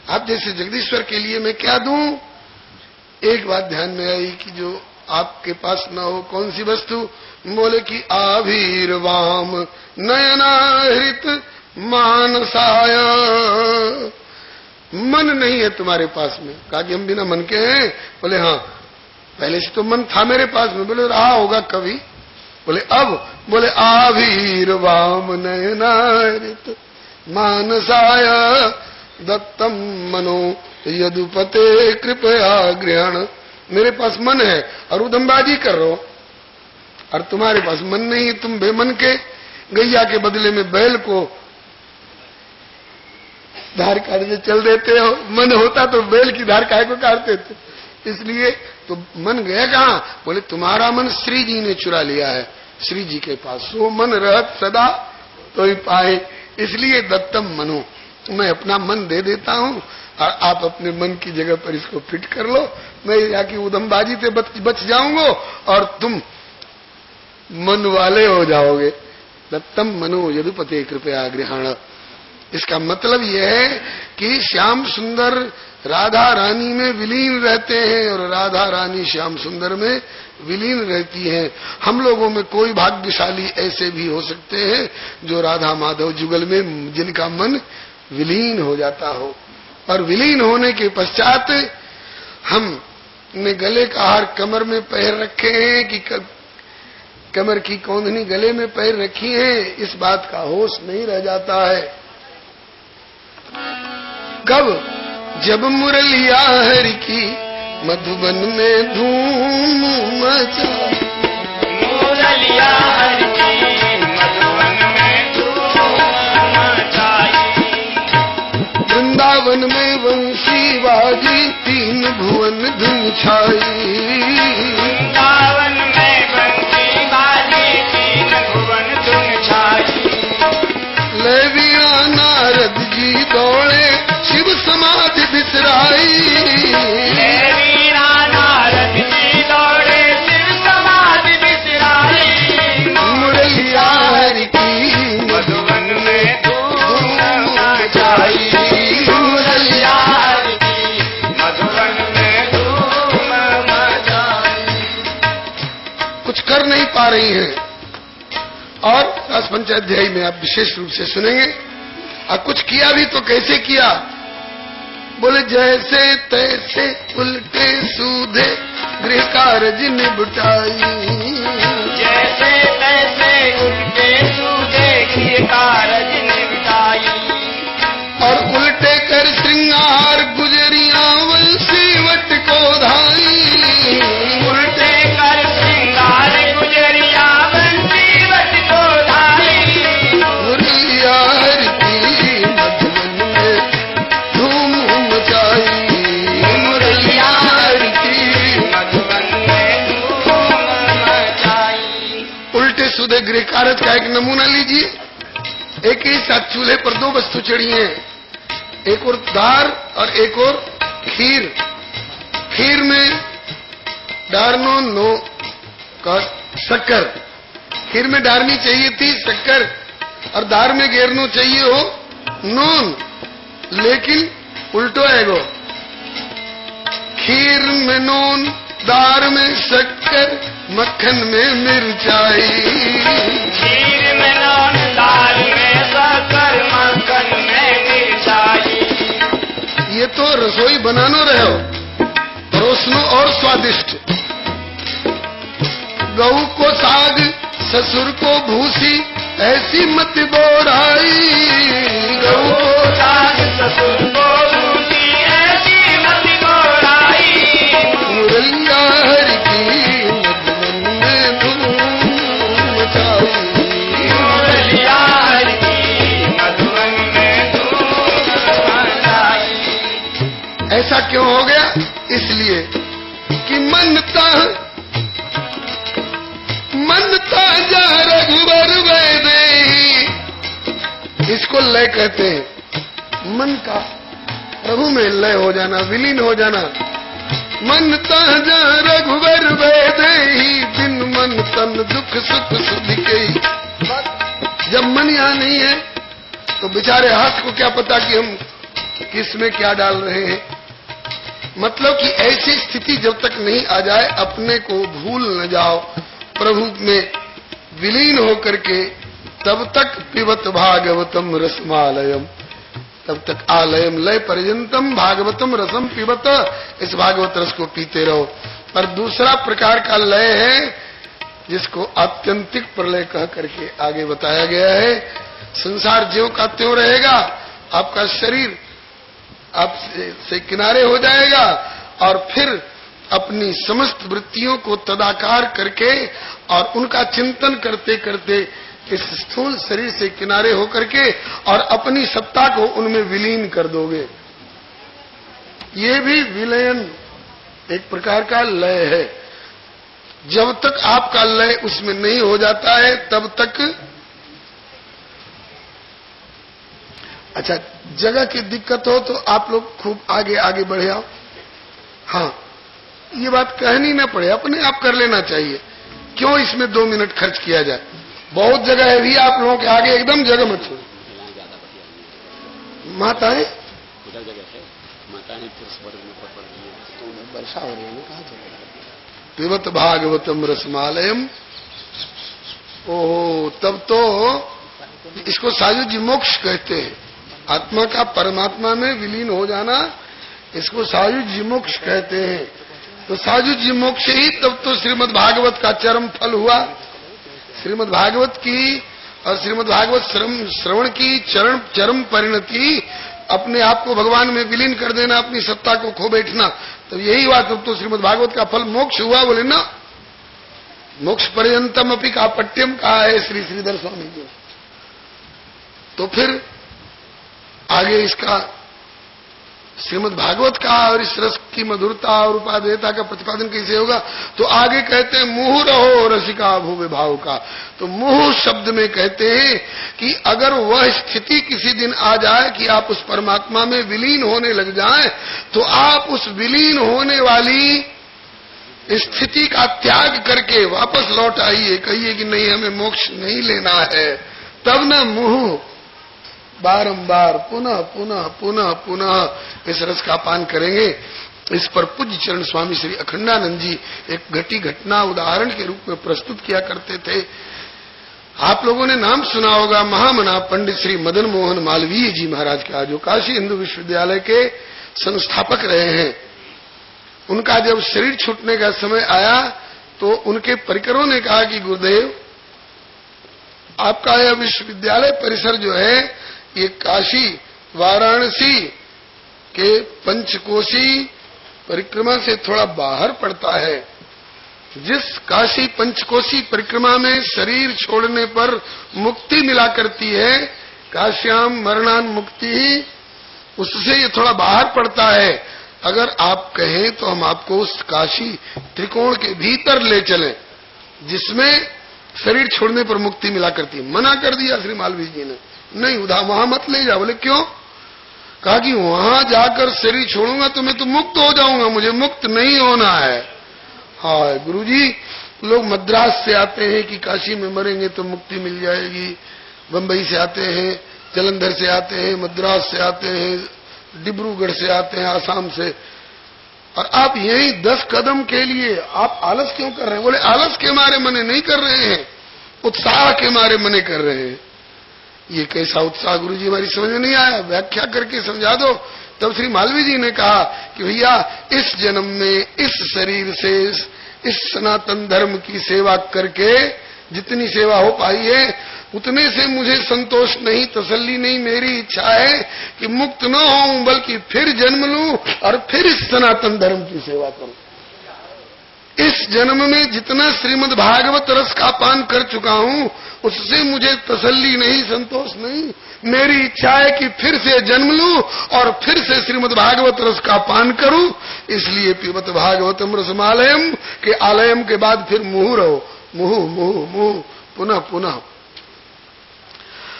आप जैसे जगदीश्वर के लिए मैं क्या दूं? एक बात ध्यान में आई कि जो आपके पास न हो। कौन सी वस्तु? बोले कि आभीरवाम नयनाहृत मानसाय। मन नहीं है तुम्हारे पास में। कहा कि हम बिना मन के हैं? बोले हाँ। पहले से तो मन था मेरे पास में। बोले रहा होगा कभी। बोले अब? बोले आभीरवाम नयनाहृत मानसाय दत्तम मनो यदुपते कृपया गृहण। मेरे पास मन है और उदमबाजी कर रहे हो, और तुम्हारे पास मन नहीं, तुम बेमन के गैया के बदले में बैल को धार काटने चल देते हो। मन होता तो बैल की धार काय को काटते थे। इसलिए तो मन गया कहाँ? बोले तुम्हारा मन श्री जी ने चुरा लिया है, श्री जी के पास। वो मन रहत सदा तो ही पाए, इसलिए दत्तम मनो, मैं अपना मन दे देता हूँ और आप अपने मन की जगह पर इसको फिट कर लो। मैं जाके उदमबाजी से बच जाऊंगा और तुम मन वाले हो जाओगे। दत्तम मनो यदुपते कृपया गृहण। इसका मतलब यह है कि श्याम सुंदर राधा रानी में विलीन रहते हैं और राधा रानी श्याम सुंदर में विलीन रहती हैं। हम लोगों में कोई भाग्यशाली ऐसे भी हो सकते हैं जो राधा माधव जुगल में जिनका मन विलीन हो जाता हो, और विलीन होने के पश्चात हमने गले का हार कमर में पहन रखे हैं कि कमर की कौंधनी गले में पहन रखी है, इस बात का होश नहीं रह जाता है। कब? जब मुरलिया हरि की मधुबन में धूम मचा। मुरलिया हरि की मधुबन में धूम मचाई। वृंदावन में वंशी बाजी तीन भुवन धुन छाई। वृंदावन में वंशी बाजी तीन भुवन धुन छाई। ले वीणा नारद जी दौड़े शिव समाधि बिसराई। ले वीणा नारद जी दौड़े शिव समाधि बिसराई। मुरलिया हरि की मधुबन में धूम मचाई। मुरलिया हरि की मधुबन में धूम मचाई। कुछ कर नहीं पा रही हैं, और रस पंचाध्यायी में आप विशेष रूप से सुनेंगे। और कुछ किया भी तो कैसे किया? बोले जैसे तैसे उल्टे सूधे गृह कार्य निपटाई। जैसे तैसे उल्टे सूधे गृह कार्य निपटाई। और उल्टे कर श्रृंगार गुजरिया वंशी वट को धाई। उल्टे कर श्रृंगार गुजरिया वंशी वट को धाई। मुरलिया हरि की मधुबन में धूम मचाई। मुरलिया हरि की मधुबन में धूम मचाई। उल्टे महाराज का एक नमूना लीजिए। एक ही साथ चूल्हे पर दो वस्तु चढ़ी हैं, एक और दार और एक और खीर। खीर में डारनो नो का शक्कर, खीर में डारनी चाहिए थी शक्कर और दार में घेरनो चाहिए हो नून, लेकिन उल्टो है गो। खीर में नून, दार में शक्कर, मक्खन में मिर्चाई। खीर में नून, दाल में शक्कर, मक्खन में मिर्चाई। ये तो रसोई बनानो रहे हो, परोसनो और स्वादिष्ट। गऊ को साग, ससुर को भूसी, ऐसी मत बोराई। गऊ को साग, ससुर को भूसी, ऐसी मत बोराई। मुरलिया हर की मधुबन में धूम मचाई। मुरलिया हर की मधुबन में धूम मचाई। ऐसा क्यों हो गया? इसलिए कि मनता जा रघुवर वैदेही, इसको लय कहते हैं। मन का प्रभु में लय हो जाना, विलीन हो जाना। मनता जा रघुवर वैदेही, बिन मन तन दुख सुख सुधि के। जब मन यहाँ नहीं है तो बेचारे हाथ को क्या पता कि हम किस में क्या डाल रहे हैं। मतलब कि ऐसी स्थिति जब तक नहीं आ जाए, अपने को भूल न जाओ, प्रभु में विलीन होकर के, तब तक पिबत भागवतम रसमालयम, तब तक आलयम लय पर्यंतम भागवतम रसम पिबत, इस भागवत रस को पीते रहो। पर दूसरा प्रकार का लय है जिसको आत्यंतिक प्रलय कह करके आगे बताया गया है। संसार ज्यों का त्यों रहेगा, आपका शरीर आपसे किनारे हो जाएगा और फिर अपनी समस्त वृत्तियों को तदाकार करके और उनका चिंतन करते करते इस स्थूल शरीर से किनारे होकर के और अपनी सत्ता को उनमें विलीन कर दोगे। ये भी विलयन एक प्रकार का लय है। जब तक आपका लय उसमें नहीं हो जाता है तब तक। अच्छा, जगह की दिक्कत हो तो आप लोग खूब आगे आगे बढ़े आओ। हाँ, ये बात कहनी ना पड़े, अपने आप कर लेना चाहिए। क्यों इसमें 2 मिनट खर्च किया जाए? बहुत जगह है भी आप लोगों के आगे, एकदम जगह मत छोड़ो। माताएं वर्षा हो रही है, कहा पिबत भागवतम रसमालयम। ओहो, तब तो इसको सायुज्य मोक्ष कहते हैं। आत्मा का परमात्मा में विलीन हो जाना, इसको सायुज्य मोक्ष कहते हैं। तो सायुज्य मोक्ष ही तब तो श्रीमद् भागवत का चरम फल हुआ। श्रीमद् भागवत की और श्रीमद् भागवत श्रवण की चरम परिणति अपने आप को भगवान में विलीन कर देना, अपनी सत्ता को खो बैठना। तो यही हुआ, तब तो श्रीमद् भागवत का फल मोक्ष हुआ। बोले ना, मोक्ष पर्यंतम अपि कापट्यम कहा है श्री श्रीधर स्वामी जी। तो फिर आगे इसका श्रीमद् भागवत का और इस रस की मधुरता और उपादेयता का प्रतिपादन कैसे होगा? तो आगे कहते हैं मुहुः रहो रसिका भुवि भाव का। तो मुहुः शब्द में कहते हैं कि अगर वह स्थिति किसी दिन आ जाए कि आप उस परमात्मा में विलीन होने लग जाएं, तो आप उस विलीन होने वाली स्थिति का त्याग करके वापस लौट आइए, कहिए कि नहीं, हमें मोक्ष नहीं लेना है। तब न मुहुः बारंबार पुनः पुनः पुनः पुनः इस रस का पान करेंगे। इस पर पूज्य चरण स्वामी श्री अखंडानंद जी एक घटी घटना उदाहरण के रूप में प्रस्तुत किया करते थे। आप लोगों ने नाम सुना होगा महामना पंडित श्री मदन मोहन मालवीय जी महाराज का, जो काशी हिंदू विश्वविद्यालय के संस्थापक रहे हैं। उनका जब शरीर छूटने का समय आया तो उनके परिकरों ने कहा कि गुरुदेव, आपका यह विश्वविद्यालय परिसर जो है ये काशी वाराणसी के पंचकोशी परिक्रमा से थोड़ा बाहर पड़ता है। जिस काशी पंचकोशी परिक्रमा में शरीर छोड़ने पर मुक्ति मिला करती है, काश्याम मरणान मुक्ति ही, उससे ये थोड़ा बाहर पड़ता है। अगर आप कहें तो हम आपको उस काशी त्रिकोण के भीतर ले चलें, जिसमें शरीर छोड़ने पर मुक्ति मिला करती है। मना कर दिया श्री मालवीय जी ने, नहीं उधर वहां मत ले जा। बोले क्यों? कहा कि वहां जाकर शरीर छोड़ूंगा तो मैं तो मुक्त हो जाऊंगा, मुझे मुक्त नहीं होना है। हाँ गुरुजी, लोग मद्रास से आते हैं कि काशी में मरेंगे तो मुक्ति मिल जाएगी, बंबई से आते हैं, जलंधर से आते हैं, मद्रास से आते हैं, डिब्रूगढ़ से आते हैं, आसाम से, और आप यही 10 कदम के लिए आप आलस क्यों कर रहे हैं? बोले आलस के मारे मने नहीं कर रहे हैं, उत्साह के मारे मने कर रहे हैं। ये कैसा उत्साह गुरुजी, हमारी समझ में नहीं आया, व्याख्या करके समझा दो। तब श्री मालवीय जी ने कहा कि भैया इस जन्म में इस शरीर से इस सनातन धर्म की सेवा करके जितनी सेवा हो पाई है उतने से मुझे संतोष नहीं, तसल्ली नहीं। मेरी इच्छा है कि मुक्त न होऊं बल्कि फिर जन्म लूं और फिर इस सनातन धर्म की सेवा करूं। इस जन्म में जितना श्रीमद् भागवत रस का पान कर चुका हूं उससे मुझे तसल्ली नहीं, संतोष नहीं। मेरी इच्छा है कि फिर से जन्म लूं और फिर से श्रीमद् भागवत रस का पान करूं। इसलिए पिबत भागवतम रसमालयम के आलयम के बाद फिर मुहुर हो, मुहु मुहु मुहु पुनः पुनः।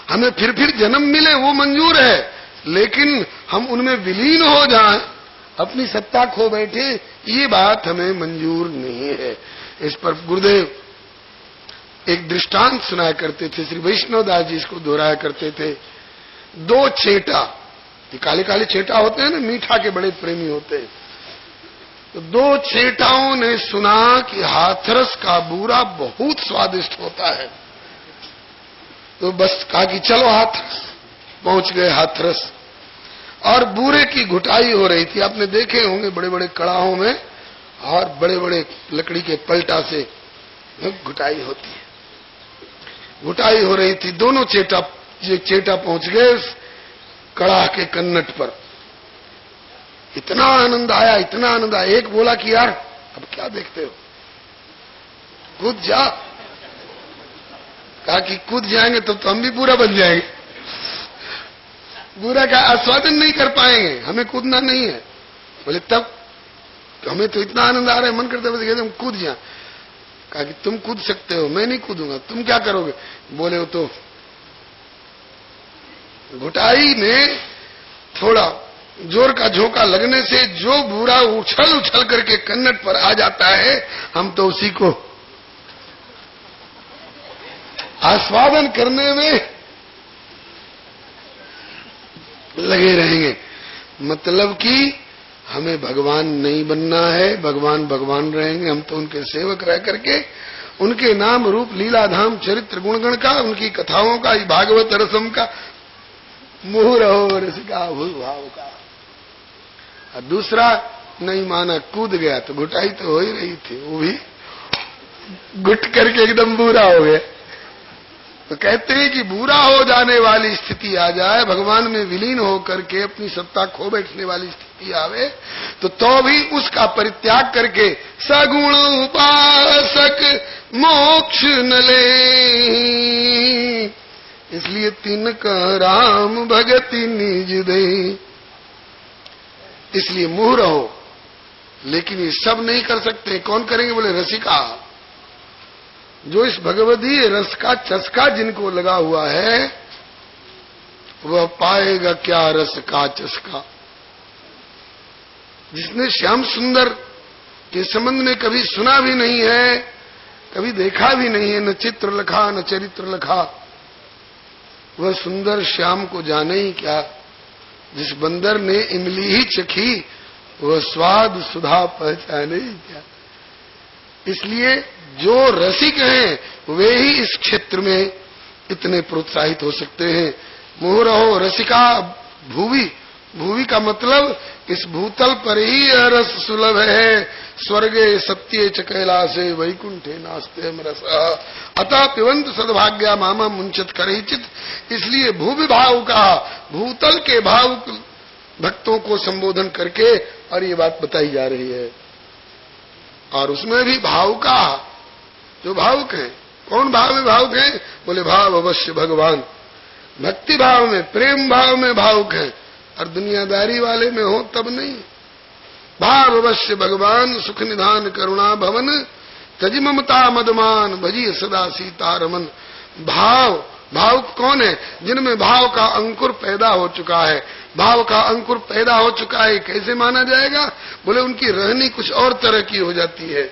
हमें फिर जन्म मिले वो मंजूर है, लेकिन हम उनमें विलीन हो जाएं, अपनी सत्ता खो बैठे, ये बात हमें मंजूर नहीं है। इस पर गुरुदेव एक दृष्टांत सुनाया करते थे, श्री वैष्णवदास जी इसको दोहराया करते थे। 2 चेटा, ये काले काले चेटा होते हैं ना, मीठा के बड़े प्रेमी होते हैं। तो 2 चेटाओं ने सुना कि हाथरस का बूरा बहुत स्वादिष्ट होता है, तो बस कहा कि चलो हाथरस। पहुंच गए हाथरस और बूरे की घुटाई हो रही थी। आपने देखे होंगे बड़े बड़े कड़ाहों में और बड़े बड़े लकड़ी के पलटा से घुटाई होती है। घुटाई हो रही थी, दोनों चेटा, ये चेटा पहुंच गए उस कड़ाह के कन्नट पर। इतना आनंद आया, इतना आनंद आया। एक बोला कि यार अब क्या देखते हो, कूद जा। कहा कि कूद जाएंगे तब तो हम भी पूरा बन जाएंगे, पूरा का आस्वादन नहीं कर पाएंगे, हमें कूदना नहीं है। बोले तब हमें तो इतना आनंद आ रहा है, मन करता है हम कूद जाए। कहा कि तुम कूद सकते हो, मैं नहीं कूदूंगा, तुम क्या करोगे? बोले वो तो घुटाई में थोड़ा जोर का झोंका लगने से जो बूरा उछल उछल करके कन्नट पर आ जाता है, हम तो उसी को आस्वादन करने में लगे रहेंगे। मतलब कि हमें भगवान नहीं बनना है, भगवान भगवान रहेंगे, हम तो उनके सेवक रह करके उनके नाम रूप लीला धाम चरित्र गुणगण का, उनकी कथाओं का, भागवत रसम का मुहुर हो रसिका भाव का। और दूसरा नहीं माना, कूद गया तो घुटाई तो हो ही रही थी, वो भी घुट करके एकदम बुरा हो गया। तो कहते हैं कि बुरा हो जाने वाली स्थिति आ जाए, भगवान में विलीन होकर के अपनी सत्ता खो बैठने वाली स्थिति आवे, तो भी उसका परित्याग करके सगुण उपासक मोक्ष न ले। इसलिए तिनका राम भगति निज दे। इसलिए मुँह रहो, लेकिन ये सब नहीं कर सकते। कौन करेंगे? बोले रसिका। जो इस भगवदीय रस का चस्का जिनको लगा हुआ है वह पाएगा क्या रस का चस्का। जिसने श्याम सुंदर के संबंध में कभी सुना भी नहीं है, कभी देखा भी नहीं है, न चित्र लिखा न चरित्र लिखा, वह सुंदर श्याम को जाने ही क्या। जिस बंदर ने इमली ही चखी वह स्वाद सुधा पहचाने ही क्या। इसलिए जो रसिक हैं वे ही इस क्षेत्र में इतने प्रोत्साहित हो सकते हैं। मोह रहो रसिका भूवि। भूवि का मतलब इस भूतल पर ही यह रस सुलभ है। स्वर्गे सत्ये च कैलासे वैकुंठे नास्ते रस अतः पिबंत सद्भाग्या मामा मुंचत करहिचित। इसलिए भूवि भाव का, भूतल के भाव भक्तों को संबोधन करके और ये बात बताई जा रही है। और उसमें भी भाव का, जो भावुक है, कौन भाव में भावुक है? बोले भाव अवश्य भगवान। भक्ति भाव में, प्रेम भाव में भावुक है, और दुनियादारी वाले में हो तब नहीं। भाव अवश्य भगवान सुख निधान करुणा भवन तज ममता मदमान भजिए सदा सीतारमन। भाव, भावुक कौन है? जिनमें भाव का अंकुर पैदा हो चुका है। भाव का अंकुर पैदा हो चुका है, कैसे माना जाएगा? बोले उनकी रहनी कुछ और तरह की हो जाती है।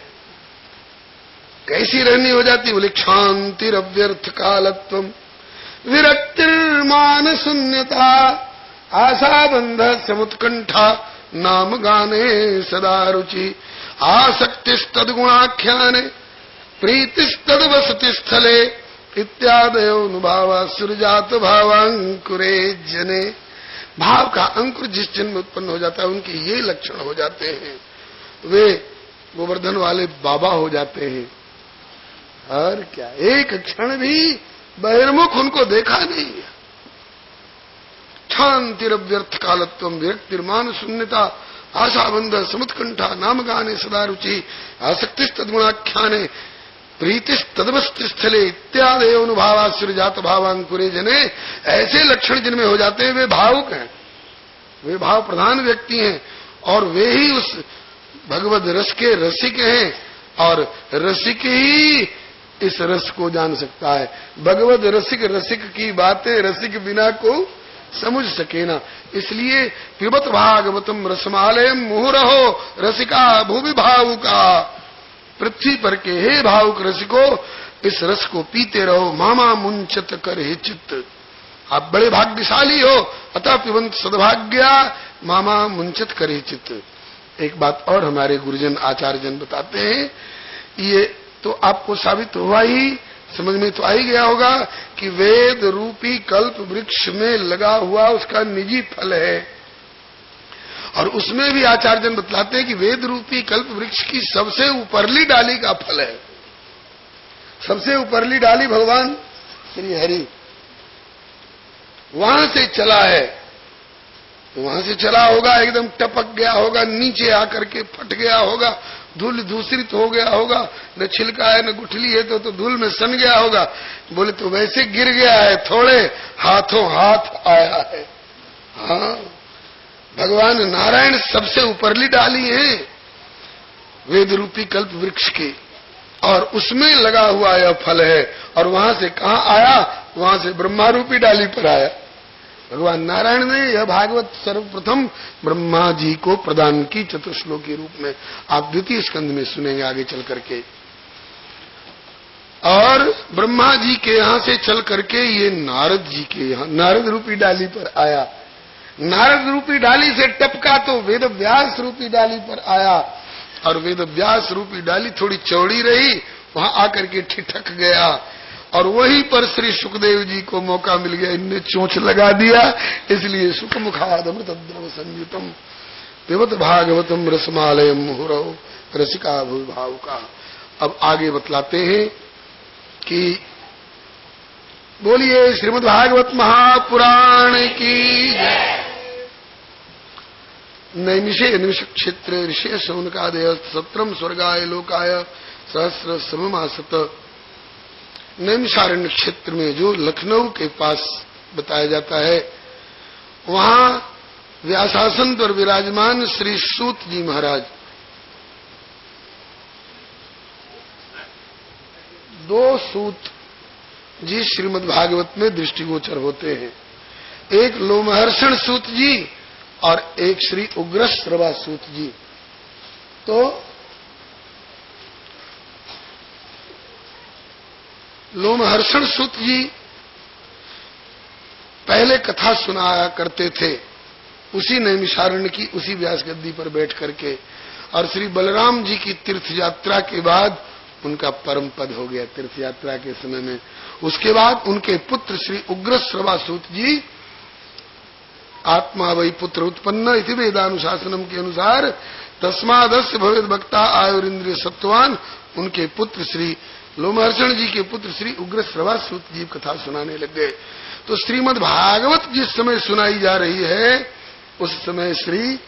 कैसी रहनी हो जाती? बोले क्षांतिरव्यर्थ कालत्वम विरक्तिर्मान शून्यता आशा बंध समुत्कंठा नाम गाने सदा रुचि आसक्तिस्तद्गुणाख्याने प्रीतिस्तद्वसति स्थले इत्यादयोनुभावा सुरजात भावांकुरे जने। भाव का अंकुर जिस जन में उत्पन्न हो जाता है उनके ये लक्षण हो जाते हैं, वे गोवर्धन वाले बाबा हो जाते हैं। और क्या, एक क्षण भी बहिर्मुख उनको देखा नहीं। शांतिरव्यर्थ कालत्वम विरक्तिर्मान शून्यता आशाबंध समुत्कंठा नाम गाने सदा रुचि आसक्तिस्तद्गुणाख्याने प्रीतिस्तद्वस्ति स्थले इत्यादि अनुभावाश्रजात भावांकुरे जने। ऐसे लक्षण जिनमें हो जाते हैं वे भावुक हैं, वे भाव प्रधान व्यक्ति हैं और वे ही उस भगवद रस के रसिक हैं और रसिक ही इस रस को जान सकता है। भगवद रसिक रसिक की बातें रसिक बिना को समझ सके ना। इसलिए पिबत भागवतम रसमालयम मुहुरहो रसिका भूमि भावुका। पृथ्वी पर के हे भावुक रसिको इस रस को पीते रहो। मामा मुंचत कर हे चित्त। आप बड़े भाग्यशाली हो अतः पिबंत सद्भाग्या मामा मुंचत कर हे चित्त। एक बात और हमारे गुरुजन आचार्यजन बताते हैं, ये तो आपको साबित हुआ ही, समझ में तो आ ही गया होगा कि वेद रूपी कल्प वृक्ष में लगा हुआ उसका निजी फल है। और उसमें भी आचार्यजन बतलाते हैं कि वेद रूपी कल्प वृक्ष की सबसे ऊपरली डाली का फल है। सबसे ऊपरली डाली भगवान श्री हरि वहां से चला है, तो वहां से चला होगा, एकदम टपक गया होगा, नीचे आकर के फट गया होगा, धूल दूसरित हो गया होगा, न छिलका है न गुठली है तो धूल में सन गया होगा। बोले तो वैसे गिर गया है, थोड़े हाथों हाथ आया है। हाँ, भगवान नारायण सबसे ऊपरली डाली है वेद रूपी कल्प वृक्ष की और उसमें लगा हुआ यह फल है। और वहां से कहां आया? वहां से ब्रह्मा रूपी डाली पर आया। भगवान नारायण ने यह भागवत सर्वप्रथम ब्रह्मा जी को प्रदान की चतुश्लोक के रूप में। आप द्वितीय स्कंध में सुनेंगे आगे चल करके। और ब्रह्मा जी के यहां से चल करके ये नारद जी के यहां नारद रूपी डाली पर आया। नारद रूपी डाली से टपका तो वेद व्यास रूपी डाली पर आया और वेद व्यास रूपी डाली थोड़ी चौड़ी रही, वहां आकर के ठिठक गया और वहीं पर श्री सुखदेव जी को मौका मिल गया, इनने चोंच लगा दिया। इसलिए सुखमुखाद अमृतद्रव संयुतम पिबत भागवतम रसमालयम मुहुरहो रसिका भूभावुका। अब आगे बतलाते हैं कि बोलिए श्रीमद् भागवत महापुराण की जय। नैमिषे निमिष क्षेत्र ऋषि शौनकादय सत्रम स्वर्गाय लोकाय सहस्र सममासत। नैमिषारण्य क्षेत्र में जो लखनऊ के पास बताया जाता है, वहां व्यासासन पर विराजमान श्री सूत जी महाराज दो सूत जी श्रीमद् भागवत में दृष्टिगोचर होते हैं। एक लोमहर्षण सूत जी और एक श्री उग्रश्रवा सूत जी। तो लोमहर्षण सूत जी पहले कथा सुनाया करते थे उसी नैमिषारण्य की उसी व्यास गद्दी पर बैठ करके, और श्री बलराम जी की तीर्थ यात्रा के बाद उनका परम पद हो गया तीर्थ यात्रा के समय में। उसके बाद उनके पुत्र श्री उग्रश्रवा सूत जी आत्मा वही पुत्र उत्पन्न इति वेदानुशासनम के अनुसार तस्मादस्य भवेद भक्ता आयुरिंद्रिय सत्वान। उनके पुत्र श्री लोमहर्षण जी के पुत्र श्री उग्रश्रवा सूत जी कथा सुनाने लग गए। तो श्रीमद् भागवत जिस समय सुनाई जा रही है उस समय श्री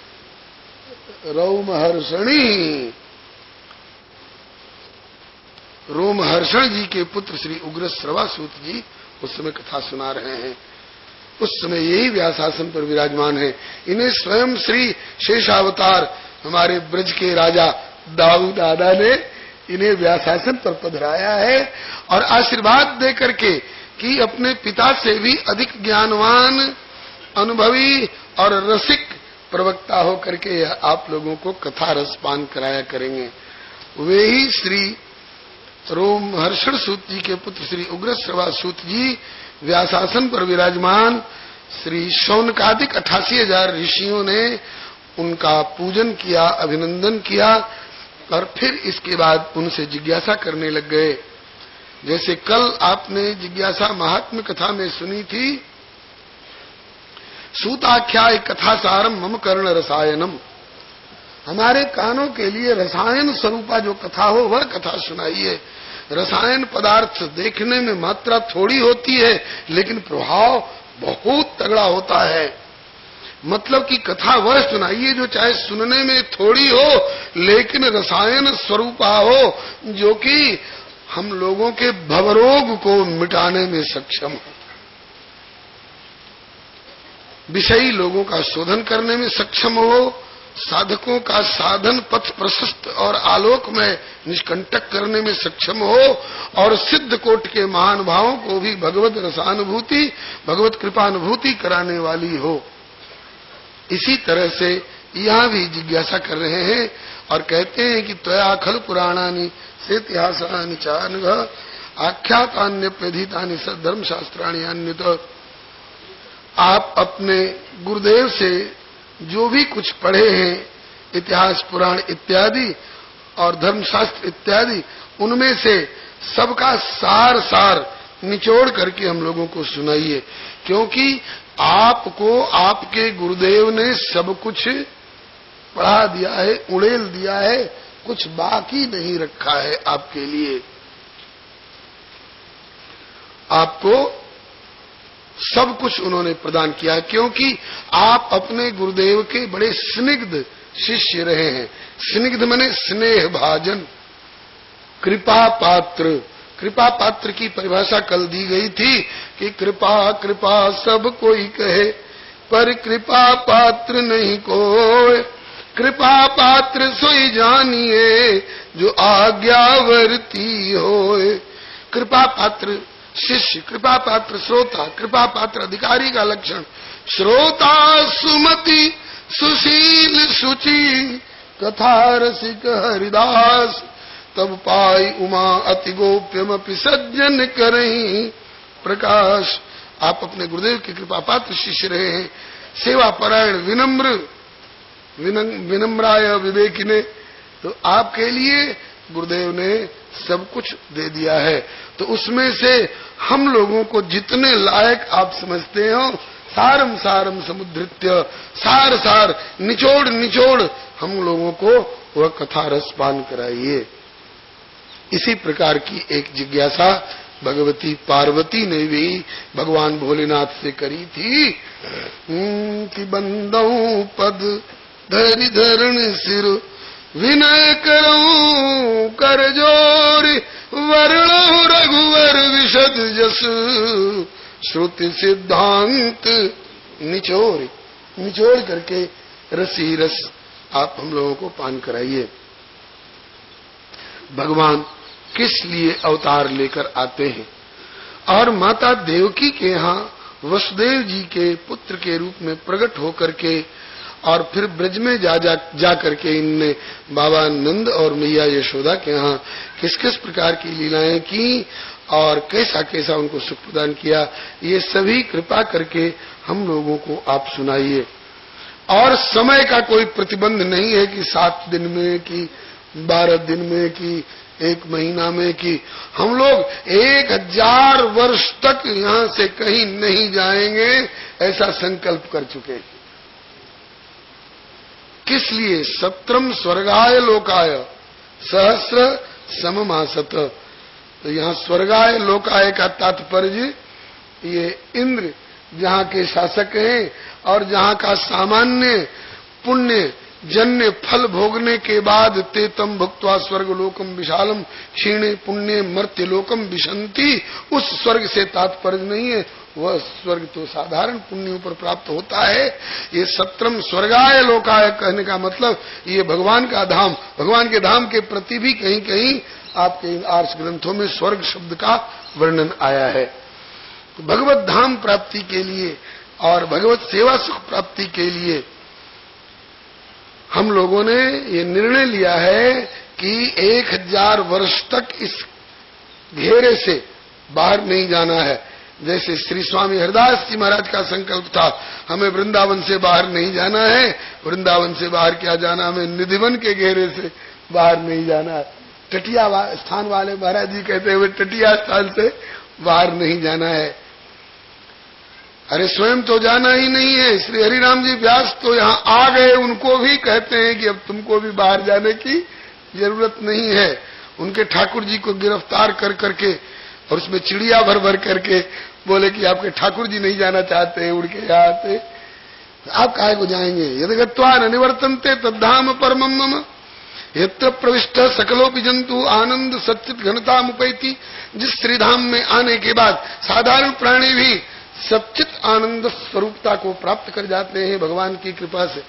रोमहर्षण जी के पुत्र श्री उग्रश्रवा सूत जी उस समय कथा सुना रहे हैं। उस समय यही व्यासासन पर विराजमान है। इन्हें स्वयं श्री शेषावतार हमारे ब्रज के राजा दाऊ दादा ने इन्हें व्यासासन पर पधराया है और आशीर्वाद दे करके कि अपने पिता से भी अधिक ज्ञानवान, अनुभवी और रसिक प्रवक्ता हो करके आप लोगों को कथा रसपान कराया करेंगे। वे ही श्री रोमहर्षण सूत जी के पुत्र श्री उग्रश्रवा सूत जी व्यासासन पर विराजमान श्री शौनकादिक 88,000 ऋषियों ने उनका पूजन किया, अभिनंदन किया और फिर इसके बाद उनसे जिज्ञासा करने लग गए। जैसे कल आपने जिज्ञासा महात्म्य कथा में सुनी थी, सूताख्याय कथा सारम मम कर्ण रसायनम, हमारे कानों के लिए रसायन स्वरूपा जो कथा हो वह कथा सुनाइए। रसायन पदार्थ देखने में मात्रा थोड़ी होती है लेकिन प्रभाव बहुत तगड़ा होता है। मतलब कि कथा वह सुनाइए जो चाहे सुनने में थोड़ी हो लेकिन रसायन स्वरूपा हो, जो कि हम लोगों के भवरोग को मिटाने में सक्षम हो, विषयी लोगों का शोधन करने में सक्षम हो, साधकों का साधन पथ प्रशस्त और आलोक में निष्कंटक करने में सक्षम हो और सिद्ध कोट के महानुभावों को भी भगवत रसानुभूति, भगवत कृपानुभूति कराने वाली हो। इसी तरह से यहाँ भी जिज्ञासा कर रहे हैं और कहते हैं कि त्वया खल पुराणानि से इतिहासानि चानघ आख्यातान्यप्यधीतानि सद्धर्म शास्त्राणि अन्यत। आप अपने गुरुदेव से जो भी कुछ पढ़े हैं, इतिहास पुराण इत्यादि और धर्मशास्त्र इत्यादि, उनमें से सबका सार सार निचोड़ करके हम लोगों को सुनाइए, क्योंकि आपको आपके गुरुदेव ने सब कुछ पढ़ा दिया है, उड़ेल दिया है, कुछ बाकी नहीं रखा है आपके लिए। आपको सब कुछ उन्होंने प्रदान किया है, क्योंकि आप अपने गुरुदेव के बड़े स्निग्ध शिष्य रहे हैं। स्निग्ध माने स्नेह भाजन, कृपा पात्र। कृपा पात्र की परिभाषा कल दी गई थी कि कृपा कृपा सब कोई कहे पर कृपा पात्र नहीं कोई। कृपा पात्र सोई जानिए जो आज्ञावर्ती होए। कृपा पात्र शिष्य, कृपा पात्र श्रोता, कृपा पात्र अधिकारी का लक्षण। श्रोता सुमति सुशील सुचि कथा रसिक हरिदास तब पाई उमा अति गोप्यमपि सज्जन करही प्रकाश। आप अपने गुरुदेव के कृपा पात्र शिष्य रहे हैं, सेवा परायण, विनम्र, विनम्राय विवेकिने। तो आपके लिए गुरुदेव ने सब कुछ दे दिया है। तो उसमें से हम लोगों को जितने लायक आप समझते हो, सारम सारम समुद्रित्य, सार सार निचोड़ निचोड़ हम लोगों को वह कथा रसपान कराइए। इसी प्रकार की एक जिज्ञासा भगवती पार्वती ने भी भगवान भोलेनाथ से करी थी कि बंदऊ पद धरि धरण सिर विनय करऊं कर जोरी वर्णो रघुवर विशद जस श्रुति सिद्धांत निचोड़ निचोड़ करके रसी रस आप हम लोगों को पान कराइए। भगवान किस लिए अवतार लेकर आते हैं और माता देवकी के यहाँ वसुदेव जी के पुत्र के रूप में प्रकट होकर के और फिर ब्रज में जा करके इनने बाबा नंद और मैया यशोदा के यहाँ किस किस प्रकार की लीलाएं की और कैसा कैसा उनको सुख प्रदान किया, ये सभी कृपा करके हम लोगों को आप सुनाइए। और समय का कोई प्रतिबंध नहीं है कि 7 दिन में कि 12 दिन में कि 1 महीना में कि हम लोग 1000 वर्ष तक यहाँ से कहीं नहीं जाएंगे, ऐसा संकल्प कर चुके हैं। किस लिए? सत्रम स्वर्गाय लोकाय सहस्र सममासत। तो यहाँ स्वर्गाय लोकाय का तात्पर्य ये इंद्र जहाँ के शासक हैं और जहाँ का सामान्य पुण्य जन्य फल भोगने के बाद तेतम भुक्त्वा स्वर्ग लोकम विशालम क्षीणे पुण्य मर्त्य लोकम विशंति, उस स्वर्ग से तात्पर्य नहीं है, वह स्वर्ग तो साधारण पुण्यों पर प्राप्त होता है। ये सत्रम स्वर्गाय लोकाय कहने का मतलब ये भगवान का धाम, भगवान के धाम के प्रति भी कहीं कहीं आपके इन आर्ष ग्रंथों में स्वर्ग शब्द का वर्णन आया है। तो भगवत धाम प्राप्ति के लिए और भगवत सेवा सुख प्राप्ति के लिए हम लोगों ने ये निर्णय लिया है कि 1000 वर्ष तक इस घेरे से बाहर नहीं जाना है। जैसे श्री स्वामी हरिदास जी महाराज का संकल्प था, हमें वृंदावन से बाहर नहीं जाना है। वृंदावन से बाहर क्या जाना, हमें निधिवन के घेरे से बाहर नहीं जाना है। टटिया स्थान वाले महाराज जी कहते हुए टटिया स्थान से बाहर नहीं जाना है। अरे स्वयं तो जाना ही नहीं है। श्री हरिराम जी व्यास तो यहाँ आ गए, उनको भी कहते हैं कि अब तुमको भी बाहर जाने की जरूरत नहीं है। उनके ठाकुर जी को गिरफ्तार कर करके और उसमें चिड़िया भर भर करके बोले कि आपके ठाकुर जी नहीं जाना चाहते, उड़ के यहाँ आते, आप काहे को जाएंगे। यदि गत्वा न निवर्तन्ते तद्धाम परमम मम यत्र प्रविष्ट सकलोपि जंतु आनंद सच्चित घनता मुपैति। जिस श्रीधाम में आने के बाद साधारण प्राणी भी सच्चित आनंद स्वरूपता को प्राप्त कर जाते हैं भगवान की कृपा से।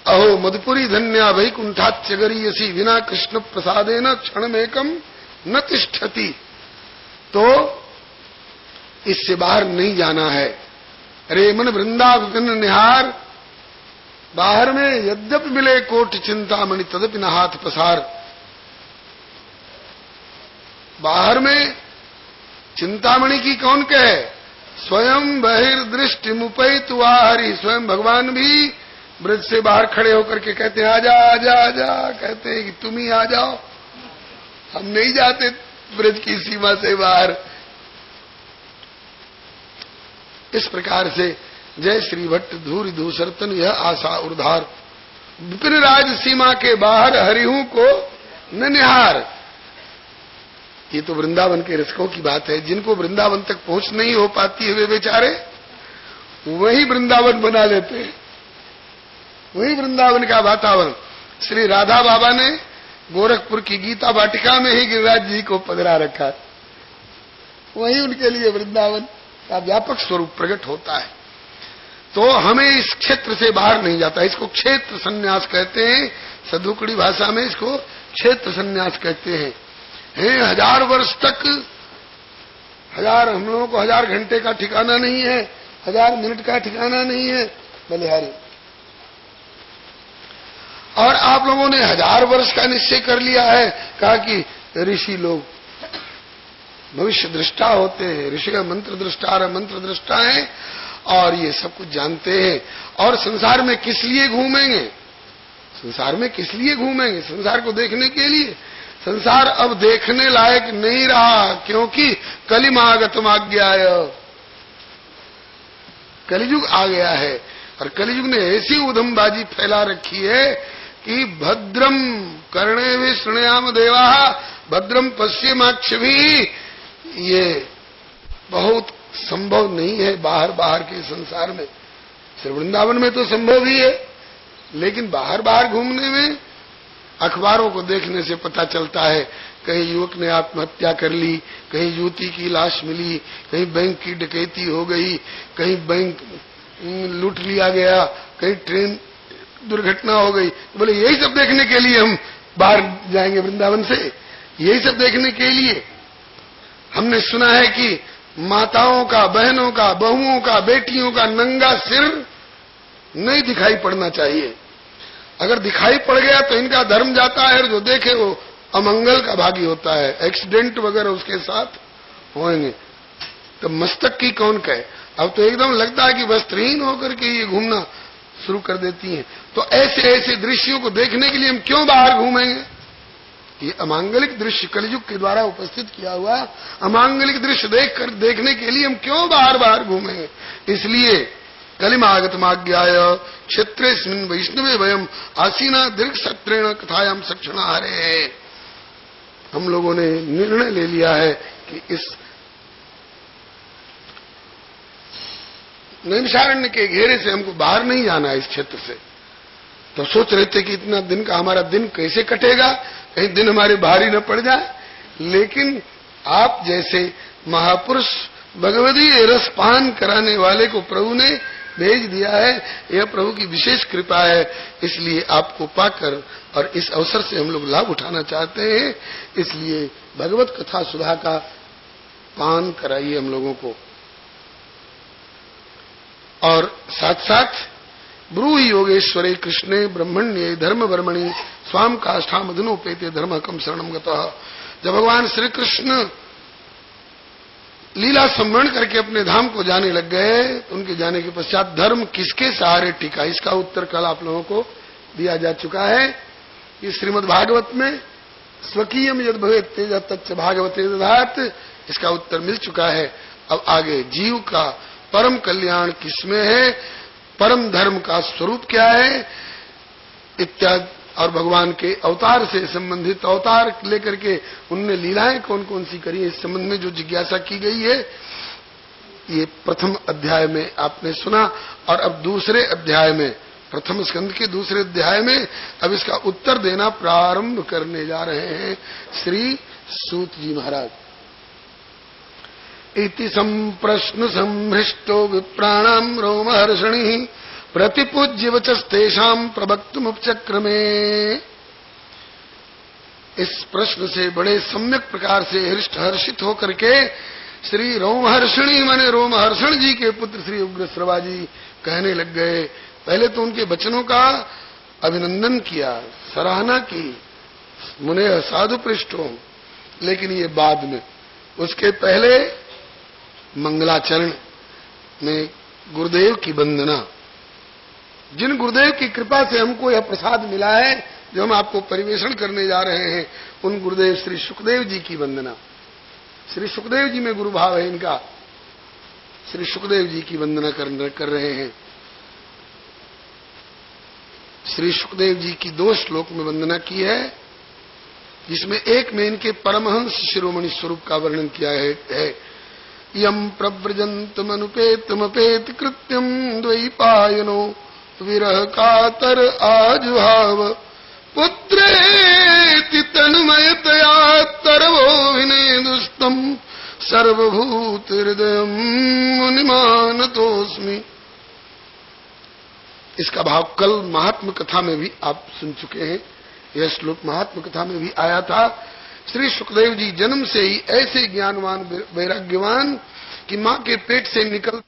अहो मधुपुरी धन्या वैकुंठाच्य गरीयसी विना कृष्ण प्रसादेन क्षणमेकम न तिष्ठति। तो इससे बाहर नहीं जाना है। अरे मन वृंदावन निहार, बाहर में यद्यपि मिले कोट चिंतामणि तदपि न हाथ पसार। बाहर में चिंतामणि की कौन कहे, स्वयं बहिर्दृष्टि मुपैत वाहरी। स्वयं भगवान भी ब्रज से बाहर खड़े होकर के कहते हैं आजा आजा आजा, कहते हैं कि तुम ही आ जाओ, हम नहीं जाते ब्रज की सीमा से बाहर। इस प्रकार से जय श्री भट्ट धूरि धूसरतन यह आशा उर्धार। विपिन राज सीमा के बाहर हरिहू को न निहार। ये तो वृंदावन के रसिकों की बात है। जिनको वृंदावन तक पहुंच नहीं हो पाती है वे बेचारे वही वृंदावन बना लेते हैं, वही वृंदावन का वातावरण। श्री राधा बाबा ने गोरखपुर की गीता वाटिका में ही गिरिराज जी को पधरा रखा, वही उनके लिए वृंदावन का व्यापक स्वरूप प्रकट होता है। तो हमें इस क्षेत्र से बाहर नहीं जाता। इसको क्षेत्र संन्यास कहते हैं, सदुकड़ी भाषा में इसको क्षेत्र संन्यास कहते हैं। 1000 वर्ष तक, हम लोगों को 1000 घंटे का ठिकाना नहीं है, 1000 मिनट का ठिकाना नहीं है बलिहारी। और आप लोगों ने 1000 वर्ष का निश्चय कर लिया है। कहा कि ऋषि लोग भविष्य दृष्टा होते हैं, ऋषि का मंत्र दृष्टा है और ये सब कुछ जानते हैं। और संसार में किस लिए घूमेंगे, संसार में किस लिए घूमेंगे, संसार को देखने के लिए। संसार अब देखने लायक नहीं रहा, क्योंकि कलिमागतम आज्ञाय, कलियुग आ गया है। और कलियुग ने ऐसी उधमबाजी फैला रखी है कि भद्रम कर्णे भी शृणयाम देवा भद्रम पश्येमाक्षभिः, ये बहुत संभव नहीं है बाहर के संसार में। सिर्फ वृंदावन में तो संभव ही है, लेकिन बाहर घूमने में अखबारों को देखने से पता चलता है कहीं युवक ने आत्महत्या कर ली, कहीं युवती की लाश मिली, कहीं बैंक की डकैती हो गई, कहीं बैंक लूट लिया गया, कहीं ट्रेन दुर्घटना हो गई। तो बोले यही सब देखने के लिए हम बाहर जाएंगे वृंदावन से, यही सब देखने के लिए। हमने सुना है कि माताओं का, बहनों का, बहुओं का, बेटियों का नंगा सिर नहीं दिखाई पड़ना चाहिए। अगर दिखाई पड़ गया तो इनका धर्म जाता है, और जो देखे वो अमंगल का भागी होता है, एक्सीडेंट वगैरह उसके साथ होंगे। तो मस्तक की कौन कहे। अब तो एकदम लगता है कि वस्त्रहीन होकर के ये घूमना शुरू कर देती हैं। तो ऐसे ऐसे दृश्यों को देखने के लिए हम क्यों बाहर घूमेंगे। ये अमांगलिक दृश्य कलियुग के द्वारा उपस्थित किया हुआ अमांगलिक दृश्य देखने के लिए हम क्यों बाहर घूमेंगे। इसलिए कलिमागतमाज्ञाय क्षेत्रेस्मिन् वैष्णवे वयम आसीना दीर्घ सत्रेण कथायाम सक्षणाहरे। हम लोगों ने निर्णय ले लिया है कि इस नैमिषारण्य के घेरे से हमको बाहर नहीं जाना है इस क्षेत्र से। तो सोच रहे थे कि इतना दिन का हमारा दिन कैसे कटेगा, कहीं दिन हमारे भारी न पड़ जाए। लेकिन आप जैसे महापुरुष भगवती रस पान कराने वाले को प्रभु ने भेज दिया है। यह प्रभु की विशेष कृपा है, इसलिए आपको पाकर और इस अवसर से हम लोग लाभ उठाना चाहते हैं। इसलिए भगवत कथा सुधा का पान कराइए हम लोगों को। और साथ साथ ब्रूहि योगेश्वरे कृष्णे ब्रह्मण्ये धर्म वर्मणि स्वाम काष्ठा मधुनोपेते धर्म कम शरणम गतः। जब भगवान श्री कृष्ण लीला सम्मरण करके अपने धाम को जाने लग गए, तो उनके जाने के पश्चात धर्म किसके सहारे टिका, इसका उत्तर कल आप लोगों को दिया जा चुका है। ये श्रीमद् भागवत में स्वकीयम यद भवेत् तेज तच्च भागवते दधात, इसका उत्तर मिल चुका है। अब आगे जीव का परम कल्याण किसमें है, परम धर्म का स्वरूप क्या है इत्यादि, और भगवान के अवतार से संबंधित अवतार लेकर के उनने लीलाएं कौन कौन सी करी, इस संबंध में जो जिज्ञासा की गई है, ये प्रथम अध्याय में आपने सुना। और अब दूसरे अध्याय में, प्रथम स्कंद के दूसरे अध्याय में अब इसका उत्तर देना प्रारंभ करने जा रहे हैं श्री सूत जी महाराज। इति संप्रश्न संभृष्टो विप्राणाम रोमहर्षणि प्रतिपूज्य वचस्तेषाम प्रवक्तुमुपचक्रमे। इस प्रश्न से बड़े सम्यक प्रकार से हृष्ट हर्षित होकर के श्री रोमहर्षणी माने रोमहर्षण जी के पुत्र श्री उग्रश्रवा जी कहने लग गए। पहले तो उनके वचनों का अभिनंदन किया, सराहना की, मुने साधु पृष्ठों, लेकिन ये बाद में, उसके पहले मंगलाचरण में गुरुदेव की वंदना। जिन गुरुदेव की कृपा से हमको यह प्रसाद मिला है जो हम आपको परिवेषण करने जा रहे हैं, उन गुरुदेव श्री सुखदेव जी की वंदना। श्री सुखदेव जी में गुरु भाव है इनका, श्री सुखदेव जी की वंदना कर रहे हैं। श्री सुखदेव जी की 2 श्लोक में वंदना की है, जिसमें एक में इनके परमहंस शिरोमणि स्वरूप का वर्णन किया है। यम प्रव्रजंतमनुपेतमपेत कृत्यम द्वैपायनो विरह कातर आजुहाव पुत्रेति तन्मयतया तरवो विनेदुस्तम सर्वभूत हृदयम मुनिमानतोस्मि। इसका भाव कल महात्म कथा में भी आप सुन चुके हैं। यह श्लोक महात्म कथा में भी आया था। श्री सुखदेव जी जन्म से ही ऐसे ज्ञानवान वैराग्यवान कि मां के पेट से निकल